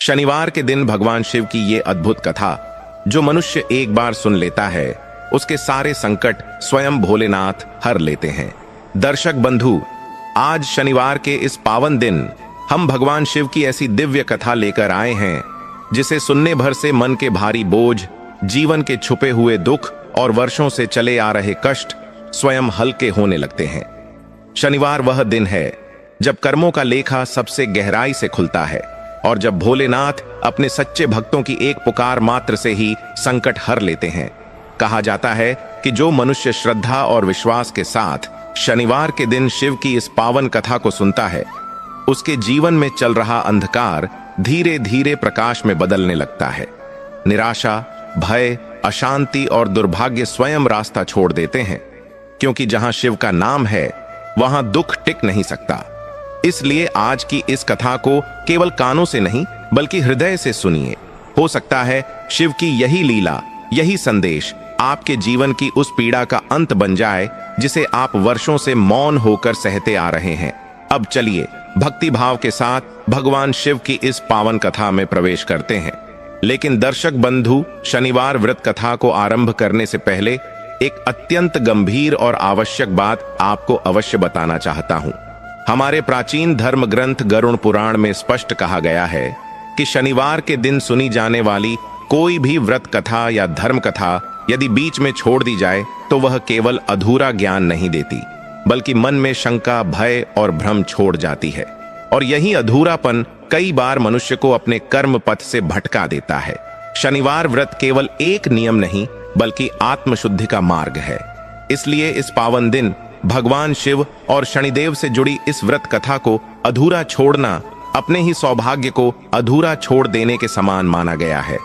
शनिवार के दिन भगवान शिव की ये अद्भुत कथा जो मनुष्य एक बार सुन लेता है उसके सारे संकट स्वयं भोलेनाथ हर लेते हैं। दर्शक बंधु, आज शनिवार के इस पावन दिन हम भगवान शिव की ऐसी दिव्य कथा लेकर आए हैं जिसे सुनने भर से मन के भारी बोझ, जीवन के छुपे हुए दुख और वर्षों से चले आ रहे कष्ट स्वयं हल्के होने लगते हैं। शनिवार वह दिन है जब कर्मों का लेखा सबसे गहराई से खुलता है और जब भोलेनाथ अपने सच्चे भक्तों की एक पुकार मात्र से ही संकट हर लेते हैं। कहा जाता है कि जो मनुष्य श्रद्धा और विश्वास के साथ शनिवार के दिन शिव की इस पावन कथा को सुनता है, उसके जीवन में चल रहा अंधकार धीरे धीरे प्रकाश में बदलने लगता है। निराशा, भय, अशांति और दुर्भाग्य स्वयं रास्ता छोड़ देते हैं, क्योंकि जहां शिव का नाम है वहां दुख टिक नहीं सकता। इसलिए आज की इस कथा को केवल कानों से नहीं बल्कि हृदय से सुनिए। हो सकता है शिव की यही लीला, यही संदेश आपके जीवन की उस पीड़ा का अंत बन जाए जिसे आप वर्षों से मौन होकर सहते आ रहे हैं। अब चलिए भक्ति भाव के साथ भगवान शिव की इस पावन कथा में प्रवेश करते हैं। लेकिन दर्शक बंधु, शनिवार व्रत कथा को आरंभ करने से पहले एक अत्यंत गंभीर और आवश्यक बात आपको अवश्य बताना चाहता हूं। हमारे प्राचीन धर्म ग्रंथ गरुड़ पुराण में स्पष्ट कहा गया है कि शनिवार के दिन सुनी जाने वाली कोई भी व्रत कथा या धर्म कथा यदि बीच में छोड़ दी जाए तो वह केवल अधूरा ज्ञान नहीं देती, बल्कि मन में शंका, भय और भ्रम छोड़ जाती है। और यही अधूरापन कई बार मनुष्य को अपने कर्म पथ से भटका देता है। शनिवार व्रत केवल एक नियम नहीं बल्कि आत्मशुद्धि का मार्ग है। इसलिए इस पावन दिन भगवान शिव और शनिदेव से जुड़ी इस व्रत कथा को अधूरा छोड़ना अपने ही सौभाग्य को अधूरा छोड़ देने के समान माना गया है।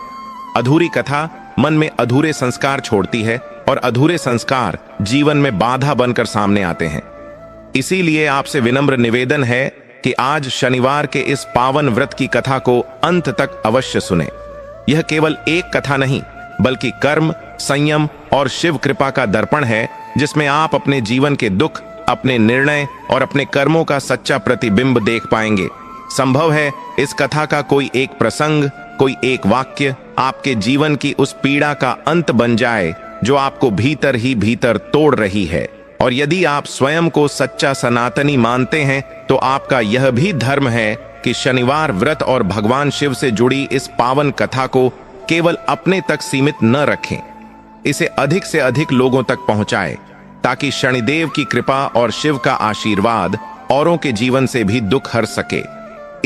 अधूरी कथा मन में अधूरे संस्कार छोड़ती है और अधूरे संस्कार जीवन में बाधा बनकर सामने आते हैं। इसीलिए आपसे विनम्र निवेदन है कि आज शनिवार के इस पावन व्रत की कथा को अंत तक अवश्य सुने। यह केवल एक कथा नहीं बल्कि कर्म, संयम और शिव कृपा का दर्पण है जिसमें आप अपने जीवन के दुख, अपने निर्णय और अपने कर्मों का सच्चा प्रतिबिंब देख पाएंगे। संभव है इस कथा का कोई एक प्रसंग, कोई एक वाक्य आपके जीवन की उस पीड़ा का अंत बन जाए जो आपको भीतर ही भीतर तोड़ रही है। और यदि आप स्वयं को सच्चा सनातनी मानते हैं तो आपका यह भी धर्म है कि शनिवार व्रत और भगवान शिव से जुड़ी इस पावन कथा को केवल अपने तक सीमित न रखें, इसे अधिक से अधिक लोगों तक पहुंचाएं ताकि शनिदेव की कृपा और शिव का आशीर्वाद औरों के जीवन से भी दुख हर सके।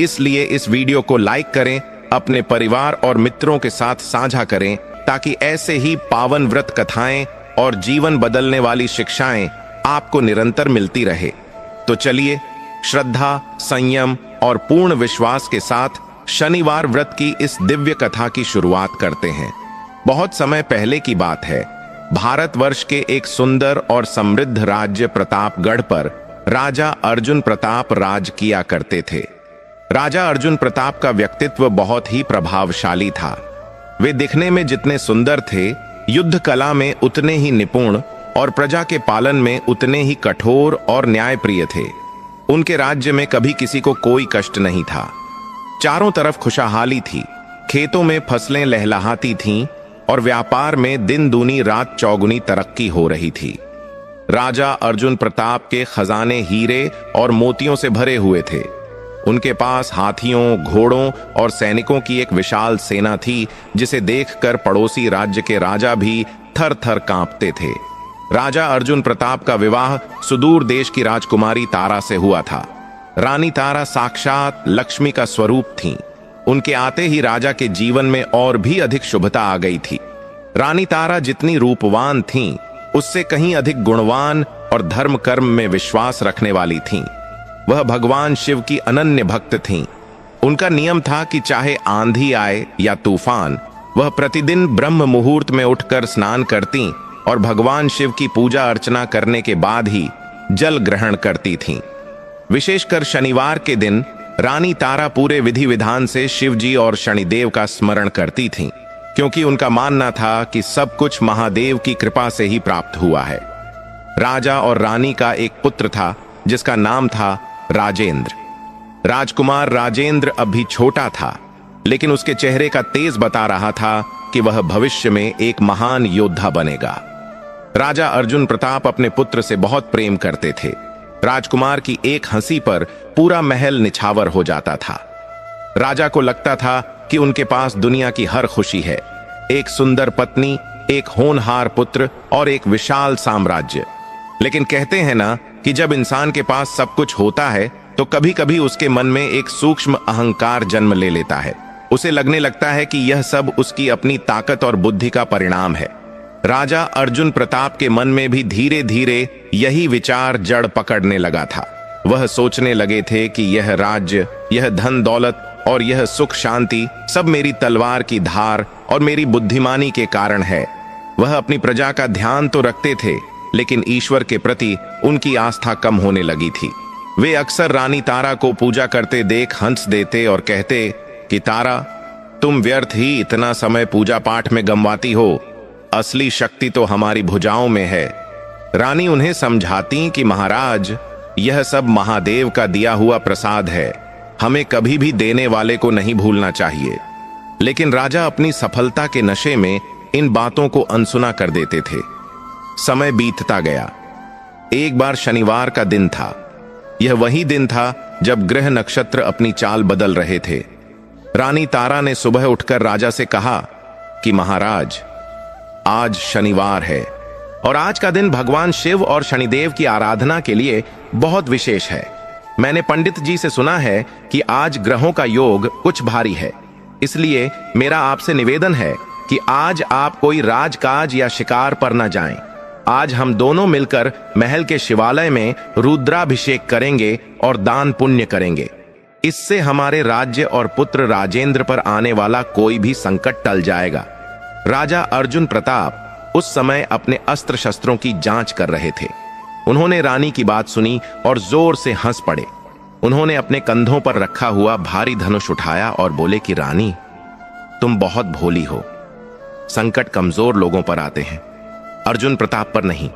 इसलिए इस वीडियो को लाइक करें, अपने परिवार और मित्रों के साथ साझा करें ताकि ऐसे ही पावन व्रत कथाएं और जीवन बदलने वाली शिक्षाएं आपको निरंतर मिलती रहे। तो चलिए श्रद्धा, संयम और पूर्ण विश्वास के साथ शनिवार व्रत की इस दिव्य कथा की शुरुआत करते हैं। बहुत समय पहले की बात है। भारतवर्ष के एक सुंदर और समृद्ध राज्य प्रतापगढ़ पर राजा अर्जुन प्रताप राज किया करते थे। राजा अर्जुन प्रताप का व्यक्तित्व बहुत ही प्रभावशाली था। वे दिखने में जितने सुंदर थे, युद्ध कला में उतने ही निपुण और प्रजा के पालन में उतने ही कठोर और न्यायप्रिय थे। उनके राज्य में कभी किसी को कोई कष्ट नहीं था। चारों तरफ खुशहाली थी, खेतों में फसलें लहलहाती थीं और व्यापार में दिन दूनी रात चौगुनी तरक्की हो रही थी। राजा अर्जुन प्रताप के खजाने हीरे और मोतियों से भरे हुए थे। उनके पास हाथियों, घोड़ों और सैनिकों की एक विशाल सेना थी जिसे देखकर पड़ोसी राज्य के राजा भी थर थर कांपते थे। राजा अर्जुन प्रताप का विवाह सुदूर देश की राजकुमारी तारा से हुआ था। रानी तारा साक्षात लक्ष्मी का स्वरूप थीं। उनके आते ही राजा के जीवन में और भी अधिक शुभता आ गई थी। रानी तारा जितनी रूपवान थीं, उससे कहीं अधिक गुणवान और धर्म कर्म में विश्वास रखने वाली थीं। वह भगवान शिव की अनन्य भक्त थीं। उनका नियम था कि चाहे आंधी आए या तूफान, वह प्रतिदिन ब्रह्म मुहूर्त में उठकर स्नान करती और भगवान शिव की पूजा अर्चना करने के बाद ही जल ग्रहण करती थीं। विशेषकर शनिवार के दिन रानी तारा पूरे विधि विधान से शिव जी और शनिदेव का स्मरण करती थीं, क्योंकि उनका मानना था कि सब कुछ महादेव की कृपा से ही प्राप्त हुआ है। राजा और रानी का एक पुत्र था जिसका नाम था राजेंद्र। राजकुमार राजेंद्र अब भी छोटा था, लेकिन उसके चेहरे का तेज बता रहा था कि वह भविष्य में एक महान योद्धा बनेगा। राजा अर्जुन प्रताप अपने पुत्र से बहुत प्रेम करते थे। राजकुमार की एक हंसी पर पूरा महल निछावर हो जाता था। राजा को लगता था कि उनके पास दुनिया की हर खुशी है, एक सुंदर पत्नी, एक होनहार पुत्र और एक विशाल साम्राज्य। लेकिन कहते हैं ना कि जब इंसान के पास सब कुछ होता है तो कभी कभी उसके मन में एक सूक्ष्म अहंकार जन्म ले लेता है। उसे लगने लगता है कि यह सब उसकी अपनी ताकत और बुद्धि का परिणाम है। राजा अर्जुन प्रताप के मन में भी धीरे धीरे यही विचार जड़ पकड़ने लगा था। वह सोचने लगे थे कि यह राज्य, यह धन दौलत और यह सुख शांति सब मेरी तलवार की धार और मेरी बुद्धिमानी के कारण है। वह अपनी प्रजा का ध्यान तो रखते थे, लेकिन ईश्वर के प्रति उनकी आस्था कम होने लगी थी। वे अक्सर रानी तारा को पूजा करते देख हंस देते और कहते कि तारा, तुम व्यर्थ ही इतना समय पूजा पाठ में गंवाती हो, असली शक्ति तो हमारी भुजाओं में है। रानी उन्हें समझाती कि महाराज, यह सब महादेव का दिया हुआ प्रसाद है, हमें कभी भी देने वाले को नहीं भूलना चाहिए। लेकिन राजा अपनी सफलता के नशे में इन बातों को अनसुना कर देते थे। समय बीतता गया। एक बार शनिवार का दिन था। यह वही दिन था जब ग्रह नक्षत्र अपनी चाल बदल रहे थे। रानी तारा ने सुबह उठकर राजा से कहा कि महाराज, आज शनिवार है और आज का दिन भगवान शिव और शनिदेव की आराधना के लिए बहुत विशेष है। मैंने पंडित जी से सुना है कि आज ग्रहों का योग कुछ भारी है, इसलिए मेरा आपसे निवेदन है कि आज आप कोई राजकाज या शिकार पर न जाएं। आज हम दोनों मिलकर महल के शिवालय में रुद्राभिषेक करेंगे और दान पुण्य करेंगे। इससे हमारे राज्य और पुत्र राजेंद्र पर आने वाला कोई भी संकट टल जाएगा। राजा अर्जुन प्रताप उस समय अपने अस्त्र शस्त्रों की जांच कर रहे थे। उन्होंने रानी की बात सुनी और जोर से हंस पड़े। उन्होंने अपने कंधों पर रखा हुआ भारी धनुष उठाया और बोले कि रानी, तुम बहुत भोली हो। संकट कमजोर लोगों पर आते हैं, अर्जुन प्रताप पर नहीं।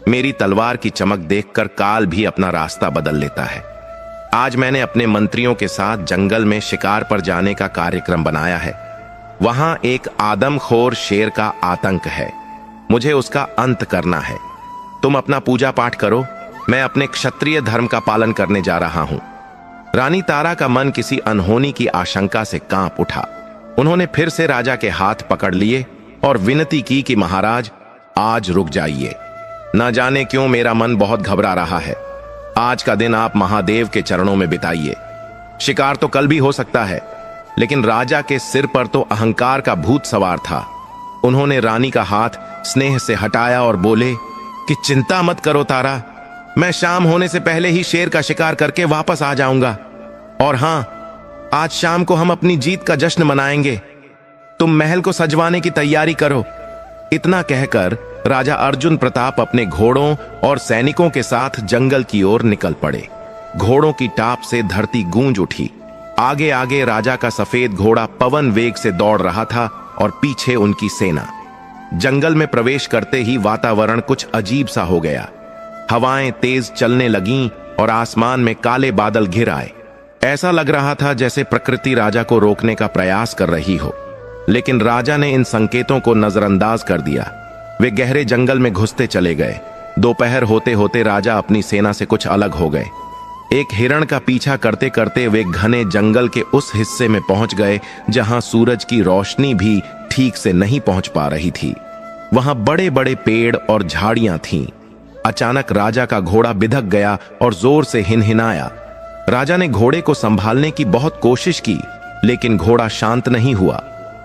मेरी तलवार की चमक देखकर काल भी अपना रास्ता बदल लेता है। आज मैंने अपने मंत्रियों के साथ जंगल में शिकार पर जाने का कार्यक्रम बनाया है। वहां एक आदमखोर शेर का आतंक है, मुझे उसका अंत करना है। तुम अपना पूजा पाठ करो, मैं अपने क्षत्रिय धर्म का पालन करने जा रहा हूं। रानी तारा का मन किसी अनहोनी की आशंका से कांप उठा। उन्होंने फिर से राजा के हाथ पकड़ लिए और विनती की कि महाराज, आज रुक जाइए। न जाने क्यों मेरा मन बहुत घबरा रहा है। आज का दिन आप महादेव के चरणों में बिताइए। शिकार तो कल भी हो सकता है, लेकिन राजा के सिर पर तो अहंकार का भूत सवार था। उन्होंने रानी का हाथ स्नेह से हटाया और बोले कि चिंता मत करो तारा, मैं शाम होने से पहले ही शेर का शिकार करके वापस आ जाऊंगा। और हां, आज शाम को हम अपनी जीत का जश्न मनाएंगे। तुम महल को सजवाने की तैयारी करो। इतना कहकर राजा अर्जुन प्रताप अपने घोड़ों और सैनिकों के साथ जंगल की ओर निकल पड़े। घोड़ों की टाप से धरती गूंज उठी। आगे आगे राजा का सफेद घोड़ा पवन वेग से दौड़ रहा था और पीछे उनकी सेना। जंगल में प्रवेश करते ही वातावरण कुछ अजीब सा हो गया। हवाएं तेज चलने लगीं और आसमान में काले बादल घिर आए। ऐसा लग रहा था जैसे प्रकृति राजा को रोकने का प्रयास कर रही हो, लेकिन राजा ने इन संकेतों को नजरअंदाज कर दिया। वे गहरे जंगल में घुसते चले गए। दोपहर होते होते राजा अपनी सेना से कुछ अलग हो गए। एक हिरण का पीछा करते करते वे घने जंगल के उस हिस्से में पहुंच गए जहां सूरज की रोशनी भी ठीक से नहीं पहुंच पा रही थी। वहां बड़े बड़े पेड़ और झाड़ियां थीं। अचानक राजा का घोड़ा बिधक गया और जोर से हिनहिनाया। राजा ने घोड़े को संभालने की बहुत कोशिश की, लेकिन घोड़ा शांत नहीं हुआ।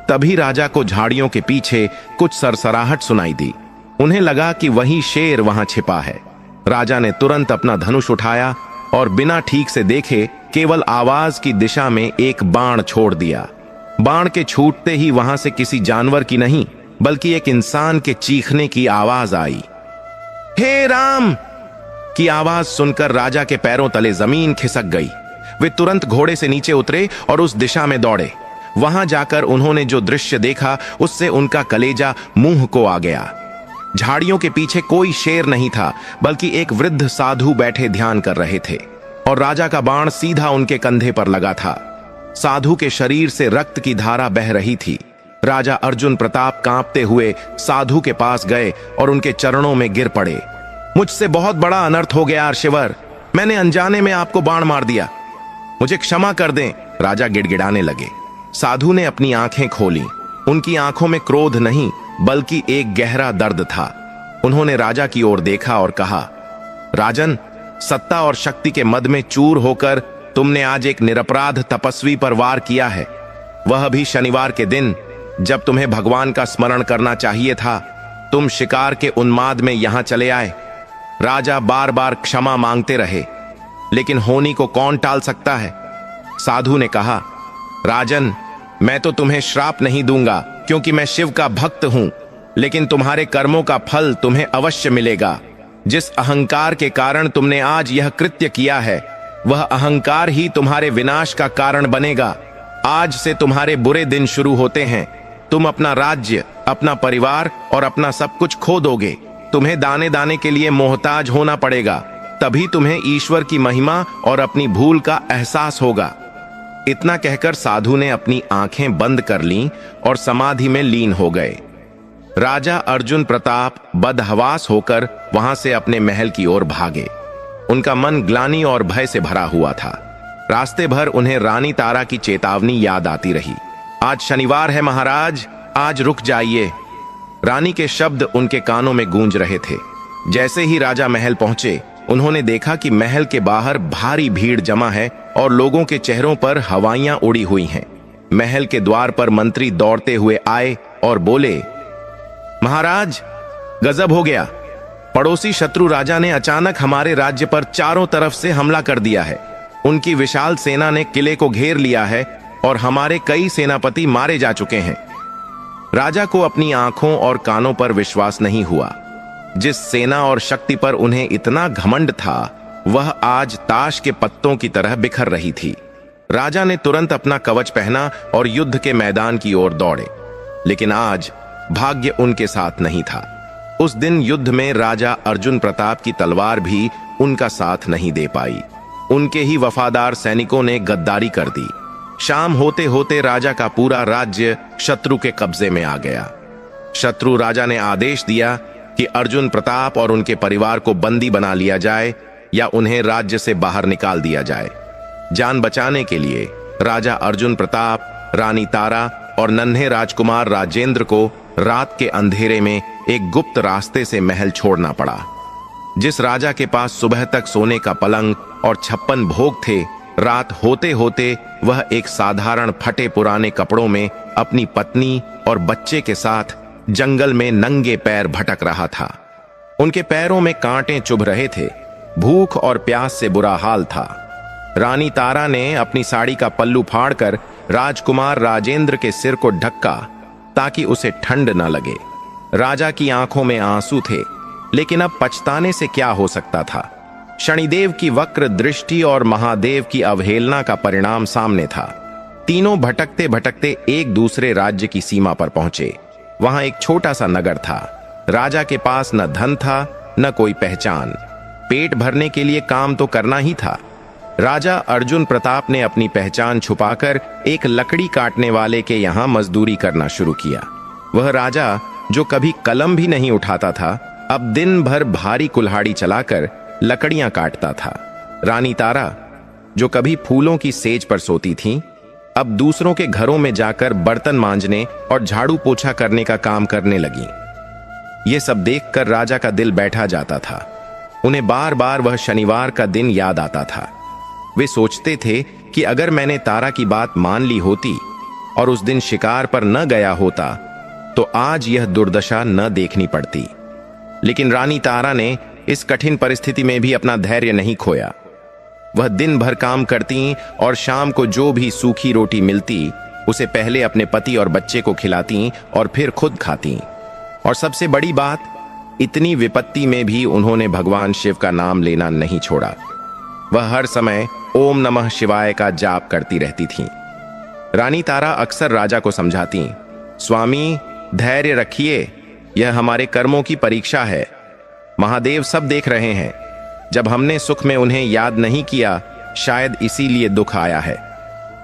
तभी राजा को झाड़ियों के पीछे कुछ सरसराहट सुनाई दी। उन्हें लगा कि वही शेर वहां छिपा है। राजा ने तुरंत अपना धनुष उठाया और बिना ठीक से देखे केवल आवाज की दिशा में एक बाण छोड़ दिया। बाण के छूटते ही वहां से किसी जानवर की नहीं, बल्कि एक इंसान के चीखने की आवाज आई। हे राम की आवाज सुनकर राजा के पैरों तले जमीन खिसक गई। वे तुरंत घोड़े से नीचे उतरे और उस दिशा में दौड़े। वहां जाकर उन्होंने जो दृश्य देखा उससे उनका कलेजा मुंह को आ गया। झाड़ियों के पीछे कोई शेर नहीं था, बल्कि एक वृद्ध साधु बैठे ध्यान कर रहे थे और राजा का बाण सीधा उनके कंधे पर लगा था। साधु के शरीर से रक्त की धारा बह रही थी। राजा अर्जुन प्रताप कांपते हुए साधु के पास गए और उनके चरणों में गिर पड़े। मुझसे बहुत बड़ा अनर्थ हो गया अर्षिवर, मैंने अनजाने में आपको बाण मार दिया, मुझे क्षमा कर दें। राजा गिड़गिड़ाने लगे। साधु ने अपनी आंखें खोली। उनकी आंखों में क्रोध नहीं बल्कि एक गहरा दर्द था। उन्होंने राजा की ओर देखा और कहा, राजन, सत्ता और शक्ति के मद में चूर होकर तुमने आज एक निरपराध तपस्वी पर वार किया है, वह भी शनिवार के दिन जब तुम्हें भगवान का स्मरण करना चाहिए था। तुम शिकार के उन्माद में यहां चले आए। राजा बार बार क्षमा मांगते रहे, लेकिन होनी को कौन टाल सकता है। साधु ने कहा, राजन, मैं तो तुम्हें श्राप नहीं दूंगा क्योंकि मैं शिव का भक्त हूं, लेकिन तुम्हारे कर्मों का फल तुम्हें अवश्य मिलेगा। जिस अहंकार के कारण तुमने आज यह कृत्य किया है, वह अहंकार ही तुम्हारे विनाश का कारण बनेगा। आज से तुम्हारे बुरे दिन शुरू होते हैं। तुम अपना राज्य, अपना परिवार और अपना सब कुछ खो दोगे। तुम्हें दाने दाने के लिए मोहताज होना पड़ेगा, तभी तुम्हें ईश्वर की महिमा और अपनी भूल का एहसास होगा। इतना कहकर साधु ने अपनी आंखें बंद कर लीं और समाधि में लीन हो गए। राजा अर्जुन प्रताप बदहवास होकर वहां से अपने महल की ओर भागे। उनका मन ग्लानि और भय से भरा हुआ था। रास्ते भर उन्हें रानी तारा की चेतावनी याद आती रही, आज शनिवार है महाराज, आज रुक जाइए। रानी के शब्द उनके कानों में गूंज रहे थे। जैसे ही राजा महल पहुंचे, उन्होंने देखा कि महल के बाहर भारी भीड़ जमा है और लोगों के चेहरों पर हवाइयां उड़ी हुई हैं। महल के द्वार पर मंत्री दौड़ते हुए आए और बोले, महाराज, गजब हो गया। पड़ोसी शत्रु राजा ने अचानक हमारे राज्य पर चारों तरफ से हमला कर दिया है। उनकी विशाल सेना ने किले को घेर लिया है और हमारे कई सेनापति मारे जा चुके हैं। राजा को अपनी आंखों और कानों पर विश्वास नहीं हुआ। जिस सेना और शक्ति पर उन्हें इतना घमंड था, वह आज ताश के पत्तों की तरह बिखर रही थी। राजा ने तुरंत अपना कवच पहना और युद्ध के मैदान की ओर दौड़े, लेकिन आज भाग्य उनके साथ नहीं था। उस दिन युद्ध में राजा अर्जुन प्रताप की तलवार भी उनका साथ नहीं दे पाई। उनके ही वफादार सैनिकों ने गद्दारी कर दी। शाम होते होते राजा का पूरा राज्य शत्रु के कब्जे में आ गया। शत्रु राजा ने आदेश दिया कि अर्जुन प्रताप और उनके परिवार को बंदी बना लिया जाए या उन्हें राज्य से बाहर निकाल दिया जाए। जान बचाने के लिए राजा अर्जुन प्रताप, रानी तारा और नन्हे राजकुमार राजेंद्र को रात के अंधेरे में एक गुप्त रास्ते से महल छोड़ना पड़ा। जिस राजा के पास सुबह तक सोने का पलंग और 56 भोग थे, रात होते होते वह एक साधारण फटे पुराने कपड़ों में अपनी पत्नी और बच्चे के साथ जंगल में नंगे पैर भटक रहा था। उनके पैरों में कांटे चुभ रहे थे। भूख और प्यास से बुरा हाल था। रानी तारा ने अपनी साड़ी का पल्लू फाड़कर राजकुमार राजेंद्र के सिर को ढका ताकि उसे ठंड न लगे। राजा की आंखों में आंसू थे, लेकिन अब पछताने से क्या हो सकता था। शनिदेव की वक्र दृष्टि और महादेव की अवहेलना का परिणाम सामने था। तीनों भटकते भटकते एक दूसरे राज्य की सीमा पर पहुंचे। वहां एक छोटा सा नगर था। राजा के पास न धन था न कोई पहचान। पेट भरने के लिए काम तो करना ही था। राजा अर्जुन प्रताप ने अपनी पहचान छुपाकर एक लकड़ी काटने वाले के यहां मजदूरी करना शुरू किया। वह राजा जो कभी कलम भी नहीं उठाता था, अब दिन भर भारी कुल्हाड़ी चलाकर लकड़ियां काटता था। रानी तारा जो कभी फूलों की सेज पर सोती थी, अब दूसरों के घरों में जाकर बर्तन मांजने और झाड़ू पोछा करने का काम करने लगी। ये सब देखकर राजा का दिल बैठा जाता था। उन्हें बार बार वह शनिवार का दिन याद आता था। वे सोचते थे कि अगर मैंने तारा की बात मान ली होती और उस दिन शिकार पर न गया होता तो आज यह दुर्दशा न देखनी पड़ती। लेकिन रानी तारा ने इस कठिन परिस्थिति में भी अपना धैर्य नहीं खोया। वह दिन भर काम करती और शाम को जो भी सूखी रोटी मिलती उसे पहले अपने पति और बच्चे को खिलाती और फिर खुद खाती। और सबसे बड़ी बात, इतनी विपत्ति में भी उन्होंने भगवान शिव का नाम लेना नहीं छोड़ा। वह हर समय ओम नमः शिवाय का जाप करती रहती थीं। रानी तारा अक्सर राजा को समझाती, स्वामी धैर्य रखिए, यह हमारे कर्मों की परीक्षा है। महादेव सब देख रहे हैं। जब हमने सुख में उन्हें याद नहीं किया, शायद इसीलिए दुख आया है।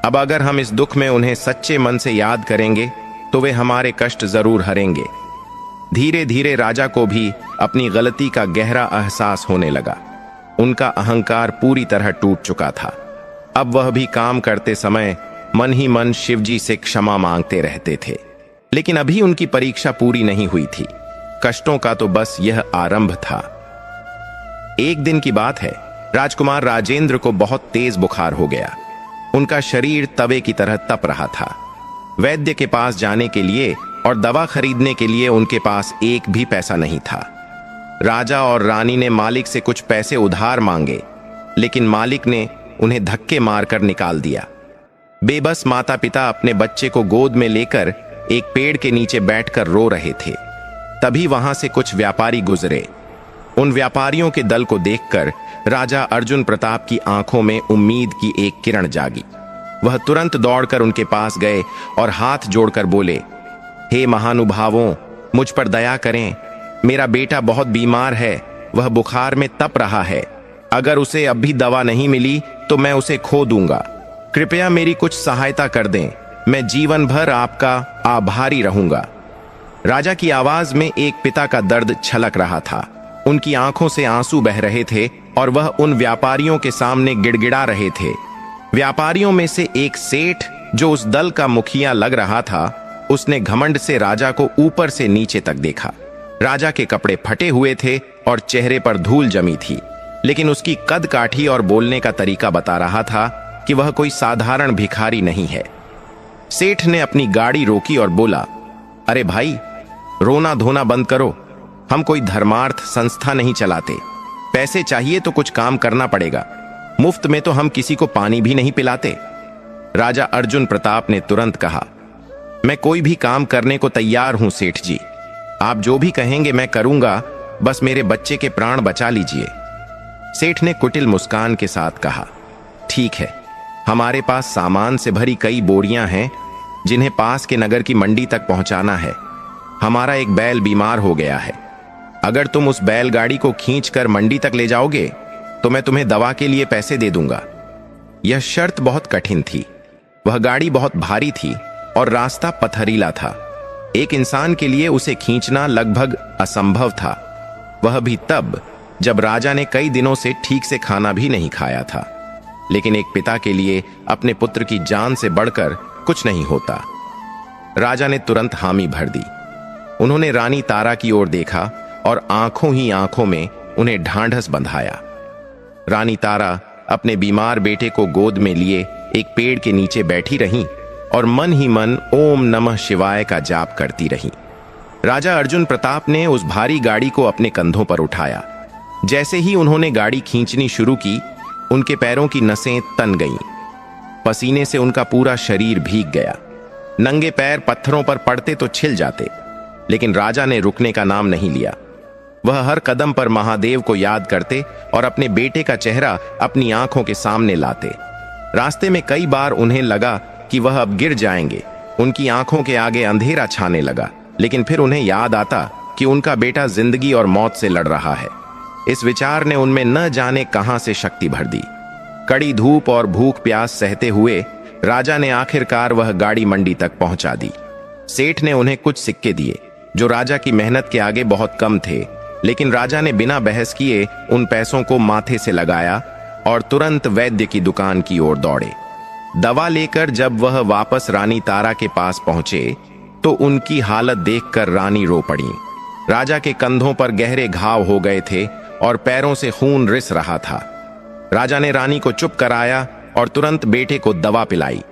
अब अगर हम इस दुख में उन्हें सच्चे मन से याद करेंगे तो वे हमारे कष्ट जरूर हरेंगे। धीरे धीरे राजा को भी अपनी गलती का गहरा एहसास होने लगा। उनका अहंकार पूरी तरह टूट चुका था। अब वह भी काम करते समय मन ही मन शिवजी से क्षमा मांगते रहते थे। लेकिन अभी उनकी परीक्षा पूरी नहीं हुई थी। कष्टों का तो बस यह आरंभ था। एक दिन की बात है, राजकुमार राजेंद्र को बहुत तेज बुखार हो गया। उनका शरीर तवे की तरह तप रहा था। वैद्य के पास जाने के लिए और दवा खरीदने के लिए उनके पास एक भी पैसा नहीं था। राजा और रानी ने मालिक से कुछ पैसे उधार मांगे, लेकिन मालिक ने उन्हें धक्के मारकर निकाल दिया। बेबस माता पिता अपने बच्चे को गोद में लेकर एक पेड़ के नीचे बैठकर रो रहे थे। तभी वहां से कुछ व्यापारी गुजरे। उन व्यापारियों के दल को देखकर राजा अर्जुन प्रताप की आंखों में उम्मीद की एक किरण जागी। वह तुरंत दौड़कर उनके पास गए और हाथ जोड़कर बोले, हे महानुभावों, मुझ पर दया करें। मेरा बेटा बहुत बीमार है, वह बुखार में तप रहा है। अगर उसे अब भी दवा नहीं मिली तो मैं उसे खो दूंगा। कृपया मेरी कुछ सहायता कर दें, मैं जीवन भर आपका आभारी रहूंगा। राजा की आवाज में एक पिता का दर्द छलक रहा था। उनकी आंखों से आंसू बह रहे थे और वह उन व्यापारियों के सामने गिड़गिड़ा रहे थे। व्यापारियों में से एक सेठ, जो उस दल का मुखिया लग रहा था, उसने घमंड से राजा को ऊपर से नीचे तक देखा। राजा के कपड़े फटे हुए थे और चेहरे पर धूल जमी थी, लेकिन उसकी कद काठी और बोलने का तरीका बता रहा था कि वह कोई साधारण भिखारी नहीं है। सेठ ने अपनी गाड़ी रोकी और बोला, अरे भाई, रोना धोना बंद करो। हम कोई धर्मार्थ संस्था नहीं चलाते। पैसे चाहिए तो कुछ काम करना पड़ेगा। मुफ्त में तो हम किसी को पानी भी नहीं पिलाते। राजा अर्जुन प्रताप ने तुरंत कहा, मैं कोई भी काम करने को तैयार हूं सेठ जी। आप जो भी कहेंगे मैं करूंगा, बस मेरे बच्चे के प्राण बचा लीजिए। सेठ ने कुटिल मुस्कान के साथ कहा, ठीक है, हमारे पास सामान से भरी कई बोरियां हैं जिन्हें पास के नगर की मंडी तक पहुंचाना है। हमारा एक बैल बीमार हो गया है। अगर तुम उस बैलगाड़ी को खींचकर मंडी तक ले जाओगे तो मैं तुम्हें दवा के लिए पैसे दे दूंगा। यह शर्त बहुत कठिन थी। वह गाड़ी बहुत भारी थी और रास्ता पथरीला था। एक इंसान के लिए उसे खींचना लगभग असंभव था, वह भी तब जब राजा ने कई दिनों से ठीक से खाना भी नहीं खाया था। लेकिन एक पिता के लिए अपने पुत्र की जान से बढ़कर कुछ नहीं होता। राजा ने तुरंत हामी भर दी। उन्होंने रानी तारा की ओर देखा और आंखों ही आंखों में उन्हें ढांढस बंधाया। रानी तारा अपने बीमार बेटे को गोद में लिए एक पेड़ के नीचे बैठी रहीं और मन ही मन ओम नमः शिवाय का जाप करती रहीं। राजा अर्जुन प्रताप ने उस भारी गाड़ी को अपने कंधों पर उठाया। जैसे ही उन्होंने गाड़ी खींचनी शुरू की, उनके पैरों की नसें तन गईं। पसीने से उनका पूरा शरीर भीग गया। नंगे पैर पत्थरों पर पड़ते तो छिल जाते, लेकिन राजा ने रुकने का नाम नहीं लिया। वह हर कदम पर महादेव को याद करते और अपने बेटे का चेहरा अपनी आंखों के सामने लाते। रास्ते में कई बार उन्हें लगा कि वह अब गिर जाएंगे। उनकी आंखों के आगे अंधेरा छाने लगा, लेकिन फिर उन्हें याद आता कि उनका बेटा जिंदगी और मौत से लड़ रहा है। इस विचार ने उनमें न जाने कहां से शक्ति भर दी। कड़ी धूप और भूख प्यास सहते हुए राजा ने आखिरकार वह गाड़ी मंडी तक पहुंचा दी। सेठ ने उन्हें कुछ सिक्के दिए जो राजा की मेहनत के आगे बहुत कम थे, लेकिन राजा ने बिना बहस किए उन पैसों को माथे से लगाया और तुरंत वैद्य की दुकान की ओर दौड़े। दवा लेकर जब वह वापस रानी तारा के पास पहुंचे तो उनकी हालत देखकर रानी रो पड़ी। राजा के कंधों पर गहरे घाव हो गए थे और पैरों से खून रिस रहा था। राजा ने रानी को चुप कराया और तुरंत बेटे को दवा पिलाई।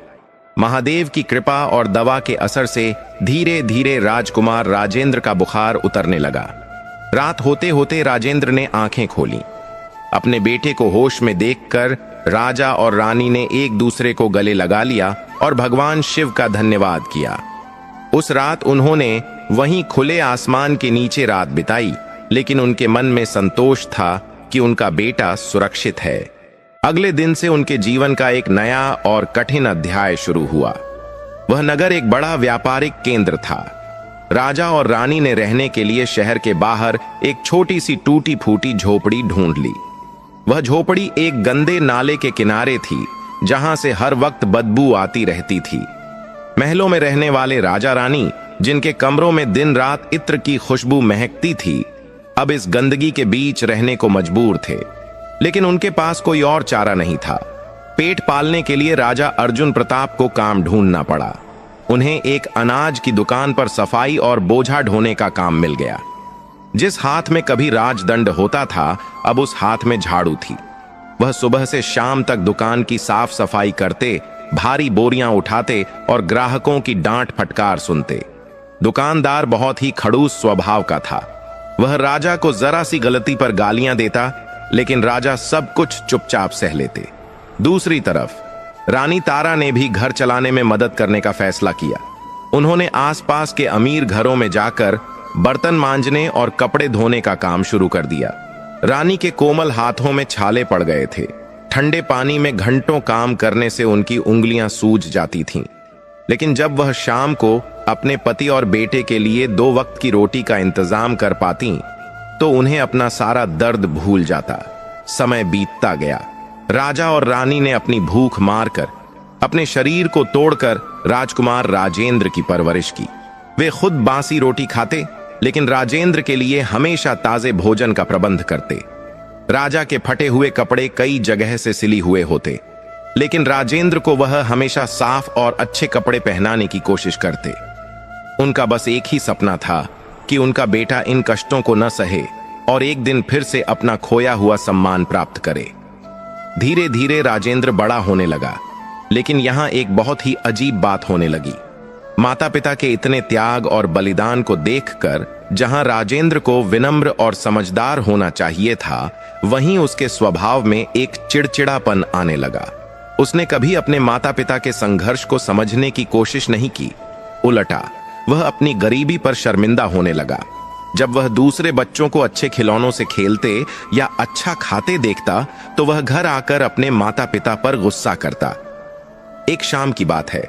महादेव की कृपा और दवा के असर से धीरे धीरे राजकुमार राजेंद्र का बुखार उतरने लगा। रात होते होते राजेंद्र ने आंखें खोली। अपने बेटे को होश में देखकर राजा और रानी ने एक दूसरे को गले लगा लिया और भगवान शिव का धन्यवाद किया। उस रात उन्होंने वहीं खुले आसमान के नीचे रात बिताई, लेकिन उनके मन में संतोष था कि उनका बेटा सुरक्षित है। अगले दिन से उनके जीवन का एक नया और कठिन अध्याय शुरू हुआ। वह नगर एक बड़ा व्यापारिक केंद्र था। राजा और रानी ने रहने के लिए शहर के बाहर एक छोटी सी टूटी फूटी झोपड़ी ढूंढ ली। वह झोपड़ी एक गंदे नाले के किनारे थी, जहां से हर वक्त बदबू आती रहती थी। महलों में रहने वाले राजा रानी, जिनके कमरों में दिन रात इत्र की खुशबू महकती थी, अब इस गंदगी के बीच रहने को मजबूर थे। लेकिन उनके पास कोई और चारा नहीं था। पेट पालने के लिए राजा अर्जुन प्रताप को काम ढूंढना पड़ा। उन्हें एक अनाज की दुकान पर सफाई और बोझा ढोने का काम मिल गया। जिस हाथ में कभी राजदंड होता था, अब उस हाथ में झाड़ू थी। वह सुबह से शाम तक दुकान की साफ सफाई करते, भारी बोरियां उठाते और ग्राहकों की डांट फटकार सुनते। दुकानदार बहुत ही खड़ूस स्वभाव का था। वह राजा को जरा सी गलती पर गालियां देता, लेकिन राजा सब कुछ चुपचाप सह लेते। दूसरी तरफ रानी तारा ने भी घर चलाने में मदद करने का फैसला किया। उन्होंने आसपास के अमीर घरों में जाकर बर्तन मांजने और कपड़े धोने का काम शुरू कर दिया। रानी के कोमल हाथों में छाले पड़ गए थे। ठंडे पानी में घंटों काम करने से उनकी उंगलियां सूज जाती थीं। लेकिन जब वह शाम को अपने पति और बेटे के लिए 2 वक्त की रोटी का इंतजाम कर पाती, तो उन्हें अपना सारा दर्द भूल जाता। समय बीतता गया। राजा और रानी ने अपनी भूख मारकर, अपने शरीर को तोड़कर राजकुमार राजेंद्र की परवरिश की। वे खुद बासी रोटी खाते, लेकिन राजेंद्र के लिए हमेशा ताजे भोजन का प्रबंध करते। राजा के फटे हुए कपड़े कई जगह से सिली हुए होते, लेकिन राजेंद्र को वह हमेशा साफ और अच्छे कपड़े पहनाने की कोशिश करते। उनका बस एक ही सपना था कि उनका बेटा इन कष्टों को न सहे और एक दिन फिर से अपना खोया हुआ सम्मान प्राप्त करे। धीरे धीरे राजेंद्र बड़ा होने लगा, लेकिन यहां एक बहुत ही अजीब बात होने लगी। माता पिता के इतने त्याग और बलिदान को देखकर जहां राजेंद्र को विनम्र और समझदार होना चाहिए था, वहीं उसके स्वभाव में एक चिड़चिड़ापन आने लगा। उसने कभी अपने माता पिता के संघर्ष को समझने की कोशिश नहीं की। उल्टा वह अपनी गरीबी पर शर्मिंदा होने लगा। जब वह दूसरे बच्चों को अच्छे खिलौनों से खेलते या अच्छा खाते देखता, तो वह घर आकर अपने माता पिता पर गुस्सा करता। एक शाम की बात है।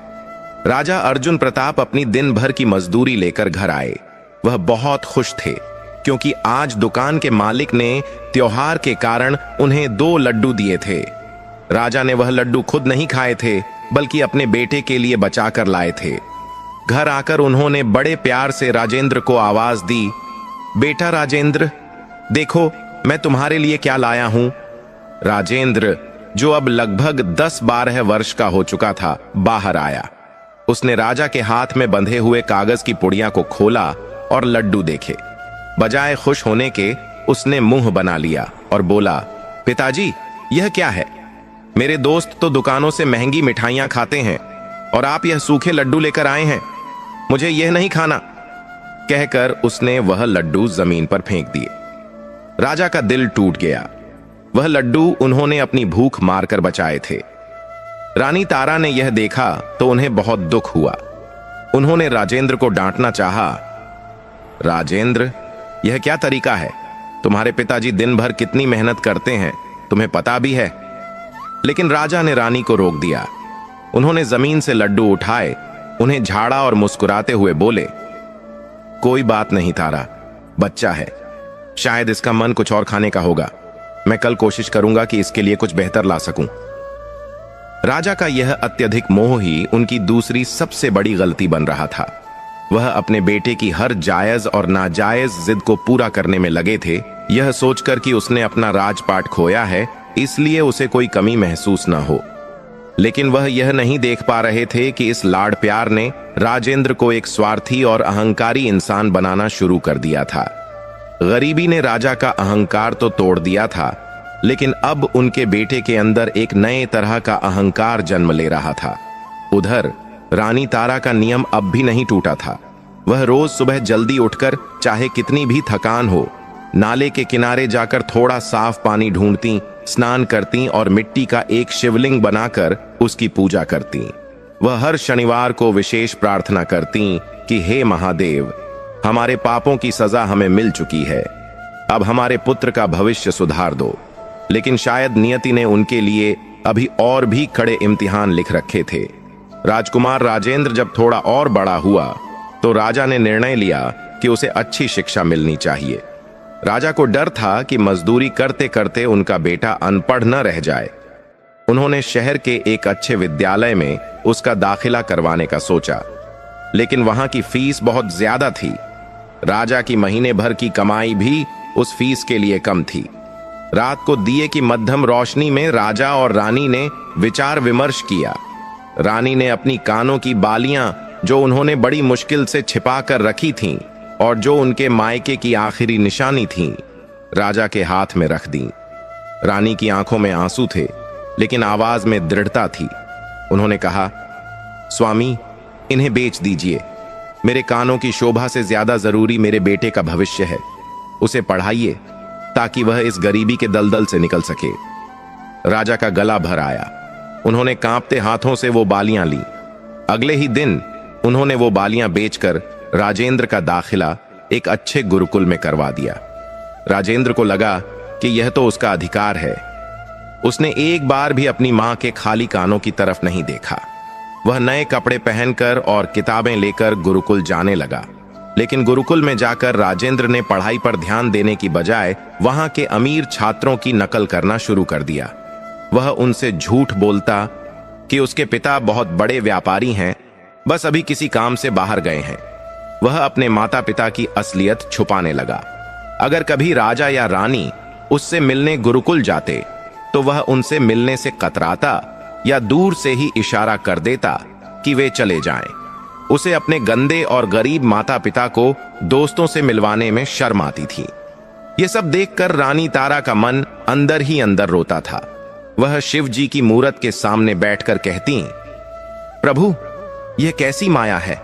राजा अर्जुन प्रताप अपनी दिन भर की मजदूरी लेकर घर आए। वह बहुत खुश थे, क्योंकि आज दुकान के मालिक ने त्योहार के कारण उन्हें 2 लड्डू दिए थे। राजा ने वह लड्डू खुद नहीं खाए थे, बल्कि अपने बेटे के लिए बचाकर लाए थे। घर आकर उन्होंने बड़े प्यार से राजेंद्र को आवाज दी, बेटा राजेंद्र, देखो मैं तुम्हारे लिए क्या लाया हूं। राजेंद्र, जो अब लगभग 10-12 वर्ष का हो चुका था, बाहर आया। उसने राजा के हाथ में बंधे हुए कागज की पुड़िया को खोला और लड्डू देखे। बजाय खुश होने के उसने मुंह बना लिया और बोला, पिताजी, यह क्या है? मेरे दोस्त तो दुकानों से महंगी मिठाइयां खाते हैं और आप यह सूखे लड्डू लेकर आए हैं। मुझे यह नहीं खाना। कहकर उसने वह लड्डू जमीन पर फेंक दिए। राजा का दिल टूट गया। वह लड्डू उन्होंने अपनी भूख मारकर बचाए थे। रानी तारा ने यह देखा तो उन्हें बहुत दुख हुआ। उन्होंने राजेंद्र को डांटना चाहा। राजेंद्र, यह क्या तरीका है? तुम्हारे पिताजी दिन भर कितनी मेहनत करते हैं, तुम्हें पता भी है। लेकिन राजा ने रानी को रोक दिया। उन्होंने जमीन से लड्डू उठाए, उन्हें झाड़ा और मुस्कुराते हुए बोले, कोई बात नहीं तारा, बच्चा है, शायद इसका मन कुछ और खाने का होगा। मैं कल कोशिश करूंगा कि इसके लिए कुछ बेहतर ला सकूं। राजा का यह अत्यधिक मोह ही उनकी दूसरी सबसे बड़ी गलती बन रहा था। वह अपने बेटे की हर जायज और नाजायज जिद को पूरा करने में लगे थे, यह सोचकर कि उसने अपना राजपाट खोया है, इसलिए उसे कोई कमी महसूस न हो। लेकिन वह यह नहीं देख पा रहे थे कि इस लाड़ प्यार ने राजेंद्र को एक स्वार्थी और अहंकारी इंसान बनाना शुरू कर दिया था। गरीबी ने राजा का अहंकार तो तोड़ दिया था, लेकिन अब उनके बेटे के अंदर एक नए तरह का अहंकार जन्म ले रहा था। उधर रानी तारा का नियम अब भी नहीं टूटा था। वह रोज सुबह जल्दी उठकर, चाहे कितनी भी थकान हो, नाले के किनारे जाकर थोड़ा साफ पानी ढूंढती, स्नान करती और मिट्टी का एक शिवलिंग बनाकर उसकी पूजा करती। वह हर शनिवार को विशेष प्रार्थना करती कि हे महादेव, हमारे पापों की सजा हमें मिल चुकी है, अब हमारे पुत्र का भविष्य सुधार दो। लेकिन शायद नियति ने उनके लिए अभी और भी कड़े इम्तिहान लिख रखे थे। राजकुमार राजेंद्र जब थोड़ा और बड़ा हुआ तो राजा ने निर्णय लिया कि उसे अच्छी शिक्षा मिलनी चाहिए। राजा को डर था कि मजदूरी करते करते उनका बेटा अनपढ़ न रह जाए। उन्होंने शहर के एक अच्छे विद्यालय में उसका दाखिला करवाने का सोचा, लेकिन वहां की फीस बहुत ज्यादा थी। राजा की महीने भर की कमाई भी उस फीस के लिए कम थी। रात को दिए की मध्यम रोशनी में राजा और रानी ने विचार विमर्श किया। रानी ने अपनी कानों की बालियां, जो उन्होंने बड़ी मुश्किल से छिपा कर रखी थीं और जो उनके मायके की आखिरी निशानी थीं, राजा के हाथ में रख दी। रानी की आंखों में आंसू थे, लेकिन आवाज में दृढ़ता थी। उन्होंने कहा, स्वामी, इन्हें बेच दीजिए। मेरे कानों की शोभा से ज्यादा जरूरी मेरे बेटे का भविष्य है। उसे पढ़ाइए ताकि वह इस गरीबी के दलदल से निकल सके। राजा का गला भर आया। उन्होंने कांपते हाथों से वो बालियां ली। अगले ही दिन उन्होंने वो बालियां बेचकर राजेंद्र का दाखिला एक अच्छे गुरुकुल में करवा दिया। राजेंद्र को लगा कि यह तो उसका अधिकार है। उसने एक बार भी अपनी मां के खाली कानों की तरफ नहीं देखा। वह नए कपड़े पहनकर और किताबें लेकर गुरुकुल जाने लगा, लेकिन गुरुकुल में जाकर राजेंद्र ने पढ़ाई पर ध्यान देने की बजाय वहां के अमीर छात्रों की नकल करना शुरू कर दिया। वह उनसे झूठ बोलता कि उसके पिता बहुत बड़े व्यापारी हैं, बस अभी किसी काम से बाहर गए हैं। वह अपने माता पिता की असलियत छुपाने लगा। अगर कभी राजा या रानी उससे मिलने गुरुकुल जाते तो वह उनसे मिलने से कतराता या दूर से ही इशारा कर देता कि वे चले जाएं। उसे अपने गंदे और गरीब माता पिता को दोस्तों से मिलवाने में शर्म आती थी। यह सब देखकर रानी तारा का मन अंदर ही अंदर रोता था। वह शिव जी की मूरत के सामने बैठकर कहती, प्रभु, यह कैसी माया है।